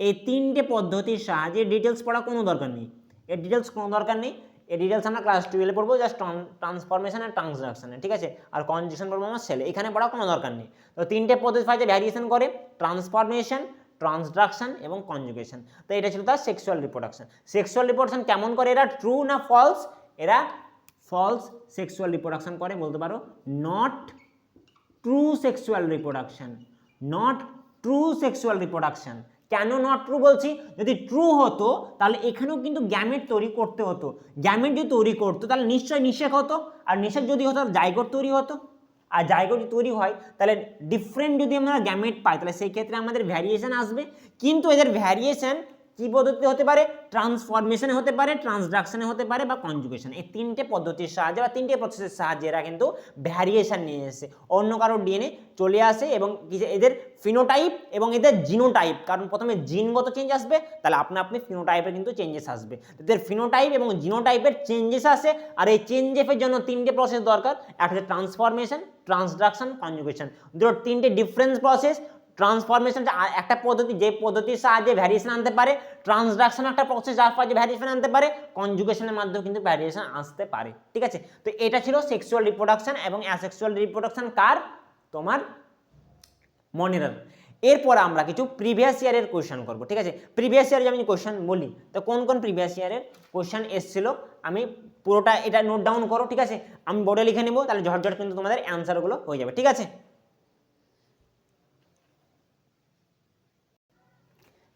এই 3টে পদ্ধতির সাহায্যে, ডিটেলস পড়া কোনো দরকার নেই, এর ডিটেলস কোনো দরকার নেই, এর ডিটেলস আমরা ক্লাস 12 পড়বো, জাস্ট ট্রান্সফরমেশন আর ট্রান্সডাকশনে, ঠিক আছে, আর কনজুগেশন পড়বো আমার সেলে, এখানে পড়া কোনো দরকার নেই। তো 3টে পদ্ধতি সাহায্যে ভ্যারিয়েশন করে, ট্রান্সফরমেশন, ট্রান্সডাকশন এবং কনজুগেশন। তো এটা ছিল তার সেক্সুয়াল রিপ্রোডাকশন। সেক্সুয়াল রিপ্রোডাকশন কেমন করে এরা, ট্রু না ফলস? এরা ফলস সেক্সুয়াল রিপ্রোডাকশন করে, বলতে পারো not true sexual reproduction, not true sexual reproduction. কেন নট ট্রু বলছি? যদি ট্রু হতো তাহলে এখানেও কিন্তু গ্যামেট তৈরি করতে হতো, গ্যামেট যদি তৈরি করতো তাহলে নিশ্চয়ই নিষেক হতো, আর নিষেক যদি হতো জাইগোট তৈরি হতো, আর জাইগোট যদি তৈরি হয় তাহলে ডিফারেন্ট যদি আমরা গ্যামেট পাই তাহলে সেই ক্ষেত্রে আমাদের ভ্যারিয়েশন আসবে। কিন্তু এদের ভ্যারিয়েশন কি পদ্ধতিতে হতে পারে? ট্রান্সফরমেশনে হতে পারে, ট্রান্সডাকশনে হতে পারে, বা কনজুগেশন। এই তিনটে পদ্ধতির সাহায্যে বা তিনটে প্রসেসের সাহায্যে এরা কিন্তু ভ্যারিয়েশন নিয়ে এসে অন্য কারোর ডিএনএ চলে আসে, এবং এদের ফিনোটাইপ এবং এদের জিনোটাইপ, কারণ প্রথমে জিনগত চেঞ্জ আসবে তাহলে আপনি ফিনোটাইপের কিন্তু চেঞ্জেস আসবে। এদের ফিনোটাইপ এবং জিনোটাইপের চেঞ্জেস আসে, আর এই চেঞ্জেসের জন্য তিনটে প্রসেস দরকার, একটা হচ্ছে ট্রান্সফরমেশন, ট্রান্সডাকশন, কনজুগেশন। দুটো তিনটে ডিফারেন্স প্রসেস। ট্রান্সফরমেশন একটা পদ্ধতি যে পদ্ধতির সাহায্যে ভ্যারিয়েশন আনতে পারে, ট্রান্সডাকশন একটা প্রসেস যার সাহায্যে ভ্যারিয়েশন আনতে পারে, কনজুগেশনের মাধ্যমে কিন্তু ভ্যারিয়েশন আসতে পারে। ঠিক আছে, তো এটা ছিল সেক্সুয়াল রিপ্রোডাকশন এবং অ্যাসেক্সুয়াল রিপ্রোডাকশন কার? তোমার মনিরার। এরপর আমরা কিছু প্রিভিয়াস ইয়ারের কোয়েশ্চেন করব। ঠিক আছে, প্রিভিয়াস ইয়ারে আমি কোয়েশ্চেন বলি তো কোন কোন প্রিভিয়াস ইয়ারের কোয়েশ্চেন এসেছিল আমি পুরোটা এটা নোট ডাউন করো। ঠিক আছে, আমি বোর্ডে লিখে নেব, তাহলে ঝটঝট কিন্তু তোমাদের অ্যান্সারগুলো হয়ে যাবে। ঠিক আছে,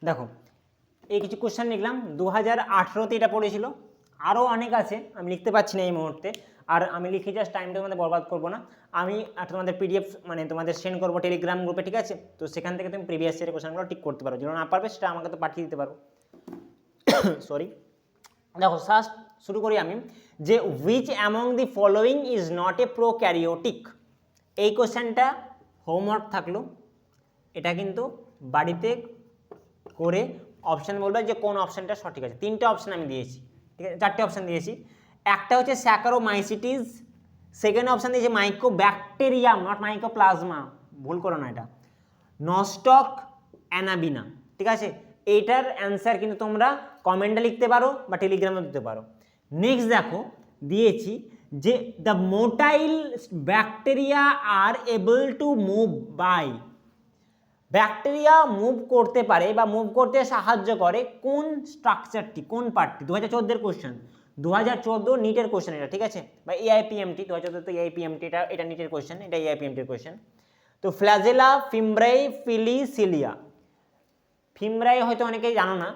দেখো এই কিছু কোশ্চেন লিখলাম, 2018তে এটা পড়েছিল, আরও অনেক আছে আমি লিখতে পারছি না এই মুহূর্তে, আর আমি লিখে জাস্ট টাইমটা তোমাদের বরবাদ করবো না, আমি তোমাদের পিডিএফ মানে তোমাদের সেন্ড করবো টেলিগ্রাম গ্রুপে। ঠিক আছে, তো সেখান থেকে তুমি প্রিভিয়াস ইয়ারের কোশ্চেনগুলো ঠিক করতে পারো, যেটা না পারবে সেটা আমাকে তো পাঠিয়ে দিতে পারো। সরি, দেখো ফার্স্ট শুরু করি আমি, যে which among the following is not a prokaryotic. এই কোশ্চেনটা হোমওয়ার্ক থাকলো, এটা কিন্তু বাড়িতে করে অপশান বলবে যে কোন অপশানটা সঠিক আছে। তিনটে অপশান আমি দিয়েছি, ঠিক আছে, চারটে অপশান দিয়েছি। একটা হচ্ছে স্যাকারোমাইসিটিস, সেকেন্ড অপশান দিয়েছে মাইকোব্যাকটেরিয়াম, নট মাইকোপ্লাজমা, ভুল করো না, এটা নস্টক অ্যানাবিনা। ঠিক আছে, এইটার অ্যান্সার কিন্তু তোমরা কমেন্টে লিখতে পারো বা টেলিগ্রামে দিতে পারো। নেক্সট দেখো দিয়েছি যে the motile bacteria are able to move by, bacteria move করতে পারে বা মুভ করতে সাহায্য করে কোন স্ট্রাকচারটি, কোন পার্টটি? 2014 কোশ্চেন, 2014 নিটের কোশ্চেন এটা। ঠিক আছে, বা এআইপিএমটি 2014 তো এআইপিএমটি, এটা নিটের কোশ্চেন, এটা এআইপিএমটির কোশ্চেন। তো ফ্ল্যাজেলা, ফিমব্রাই, ফিলিসিলিয়া। ফিমব্রাই হয়তো অনেকেই জানো না,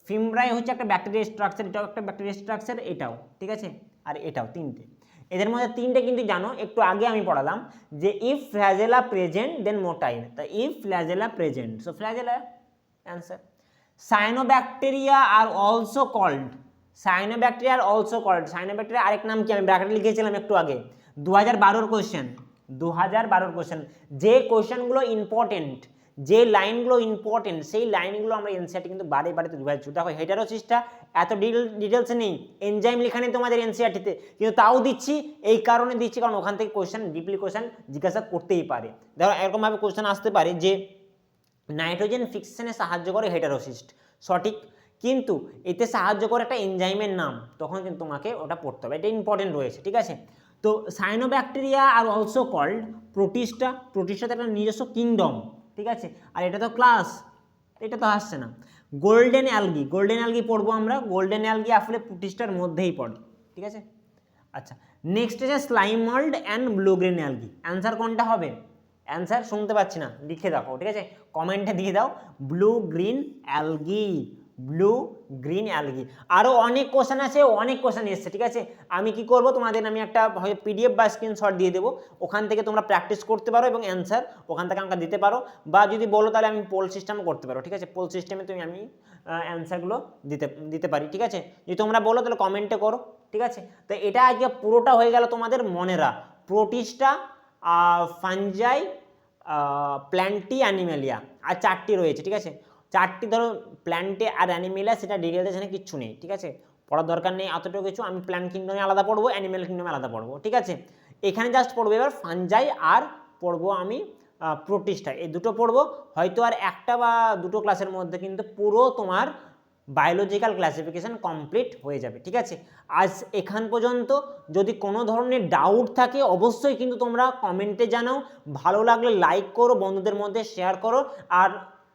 ফিমব্রাই হচ্ছে একটা ব্যাকটেরিয়া স্ট্রাকচার, এটাও একটা ব্যাকটেরিয়া স্ট্রাকচার, এটাও। ঠিক আছে, আর এটাও, তিনটে। এদের মধ্যে তিনটে কিন্তু জানো, একটু আগে আমি পড়ালাম যে if flagella present then motile, তা if flagella present, so flagella answer. Cyanobacteria are also called, cyanobacteria are also called, cyanobacteria আরেক নাম কি আমি ব্র্যাকেটে লিখেছিলাম একটু আগে, 2012 কোশ্চেন, 2012 কোশ্চেন। যে কোশ্চেনগুলো ইম্পর্টেন্ট, যে লাইনগুলো ইম্পর্টেন্ট, সেই লাইনগুলো আমরা এনসিআরটি কিন্তু বারে বারে রিভাইজ করতে হয়। হেটারোসিসটা এত ডিটেলসে নেই, এনজাইম লেখা নেই তোমাদের এনসিআরটিতে, কিন্তু তাও দিচ্ছি, এই কারণে দিচ্ছি কারণ ওখান থেকে কোশ্চেন, ডিপলি কোশ্চেন জিজ্ঞাসা করতেই পারে। ধরো এরকমভাবে কোশ্চেন আসতে পারে যে নাইট্রোজেন ফিক্সেশনে সাহায্য করে হেটারোসিস্ট, সঠিক, কিন্তু এতে সাহায্য করে একটা এনজাইমের নাম, তখন কিন্তু তোমাকে ওটা পড়তে হবে, এটা ইম্পর্টেন্ট রয়েছে। ঠিক আছে, তো cyanobacteria are also called Protista, প্রোটিস্টাতে একটা নিজস্ব কিংডম। ঠিক আছে, আর এটা তো ক্লাস, এটা তো আসছে না। গোল্ডেন অ্যালগি, গোল্ডেন অ্যালগি পড়বো আমরা, গোল্ডেন অ্যালগি আসলে প্রোটিস্টার মধ্যেই পড়ে। ঠিক আছে, আচ্ছা নেক্সট আছে slime মল্ড and blue green algae. Answer কোনটা হবে? অ্যান্সার শুনতে পাচ্ছি না, লিখে রাখো। ঠিক আছে, কমেন্টে দিয়ে দাও blue green algae, blue green algae. আরও অনেক কোশ্চেন আছে, অনেক কোশ্চেন এসছে। ঠিক আছে, আমি কি করব, তোমাদের আমি একটা হয় পিডিএফ বা স্ক্রিনশট দিয়ে দেবো, ওখান থেকে তোমরা প্র্যাকটিস করতে পারো এবং অ্যান্সার ওখান থেকে আমাকে দিতে পারো, বা যদি বলো তাহলে আমি পোল সিস্টেমও করতে পারো। ঠিক আছে, পোল সিস্টেমে তুমি আমি অ্যান্সারগুলো দিতে পারি। ঠিক আছে, যদি তোমরা বলো তাহলে কমেন্টে করো। ঠিক আছে, তো এটা আজকে পুরোটা হয়ে গেল তোমাদের মনেরা, প্রোটিস্টা, ফাঞ্জাই, প্ল্যান্টি, অ্যানিমেলিয়া, আর চারটি রয়েছে। ঠিক আছে, চারটি ধরো প্ল্যান্টে আর অ্যানিমেলিয়া, সেটা ডিটেলস এখানে কিচ্ছু নেই। ঠিক আছে, পড়ার দরকার নেই এতটুকু কিছু, আমি প্ল্যান্ট কিংডমে আলাদা পড়বো, অ্যানিমেল কিংডমে আলাদা পড়বো। ঠিক আছে, এখানে জাস্ট পড়বো এবার ফাঞ্জাই আর পড়বো আমি প্রোটিস্টা, এই দুটো পড়বো। হয়তো আর একটা বা দুটো ক্লাসের মধ্যে কিন্তু পুরো তোমার বায়োলজিক্যাল ক্লাসিফিকেশন কমপ্লিট হয়ে যাবে। ঠিক আছে, আজ এখান পর্যন্ত। যদি কোনো ধরনের ডাউট থাকে অবশ্যই কিন্তু তোমরা কমেন্টে জানাও, ভালো লাগলে লাইক করো, বন্ধুদের মধ্যে শেয়ার করো, আর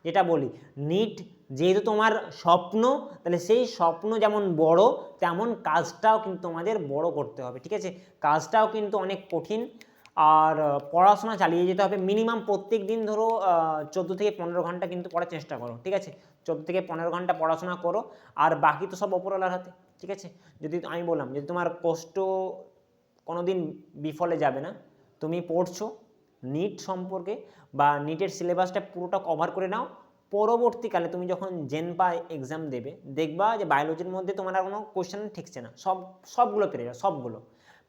যেটা বলি নিট যেহেতু তোমার স্বপ্ন, তাহলে সেই স্বপ্ন যেমন বড় তেমন কাজটাও কিন্তু তোমাদের বড় করতে হবে, ঠিক আছে? কাজটাও কিন্তু অনেক কঠিন, আর পড়াশোনা চালিয়ে যেতে হবে। মিনিমাম প্রত্যেক দিন ধরো 14 থেকে 15 ঘন্টা কিন্তু পড়ার চেষ্টা করো, ঠিক আছে? 14 থেকে 15 ঘন্টা পড়াশোনা করো, আর বাকি তো সব ওপরওয়ালার হাতে, ঠিক আছে? যদি আমি বললাম যদি তোমার কষ্ট কোনো দিন বিফলে যাবে না, তুমি পড়ছো নিট সম্পর্কে বা নিটের সিলেবাসটা পুরোটা কভার করে নাও, পরবর্তীকালে তুমি যখন জেনপা এক্সাম দেবে দেখবা যে বায়োলজির মধ্যে তোমার আর কোনো কোশ্চেন ঠেকছে না, সবগুলো পেরে যাও, সবগুলো।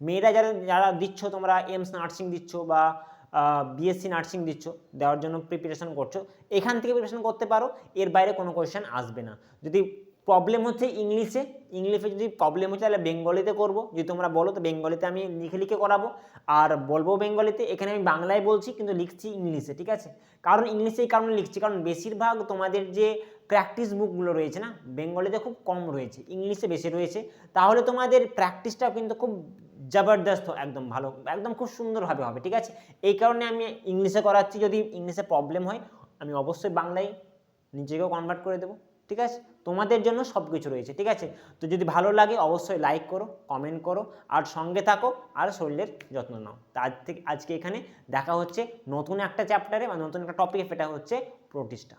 মেয়েরা যারা যারা দিচ্ছ, তোমরা এমস নার্সিং দিচ্ছ বা বিএসসি নার্সিং দিচ্ছ, দেওয়ার জন্য প্রিপারেশন করছো, এখান থেকে প্রিপারেশন করতে পারো, এর বাইরে কোনো কোয়েশ্চেন আসবে না। যদি প্রবলেম হচ্ছে ইংলিশে যদি প্রবলেম হচ্ছে তাহলে বেঙ্গলিতে করব, যদি তোমরা বলো তো বেঙ্গলিতে আমি লিখে করাবো, আর বলবো বেঙ্গলিতে। এখানে আমি বাংলায় বলছি কিন্তু লিখছি ইংলিশে, ঠিক আছে? কারণ ইংলিশে এই কারণে লিখছি, কারণ বেশিরভাগ তোমাদের যে প্র্যাকটিস বুকগুলো রয়েছে না, বেঙ্গলিতে খুব কম রয়েছে, ইংলিশে বেশি রয়েছে। তাহলে তোমাদের প্র্যাকটিসটাও কিন্তু খুব জবরদস্ত, একদম ভালো, একদম খুব সুন্দরভাবে হবে, ঠিক আছে? এই কারণে আমি ইংলিশে করাচ্ছি। যদি ইংলিশে প্রবলেম হয় আমি অবশ্যই বাংলায় নিজেকেও কনভার্ট করে দেবো, ঠিক আছে? তোমাদের জন্য সব কিছু রয়েছে, ঠিক আছে? তো যদি ভালো লাগে অবশ্যই লাইক করো, কমেন্ট করো, আর সঙ্গে থাকো, আর শরীরের যত্ন নাও। তা আজকে এখানে দেখা হচ্ছে নতুন একটা চ্যাপ্টারে বা নতুন একটা টপিকে, সেটা হচ্ছে প্রোটিস্টা।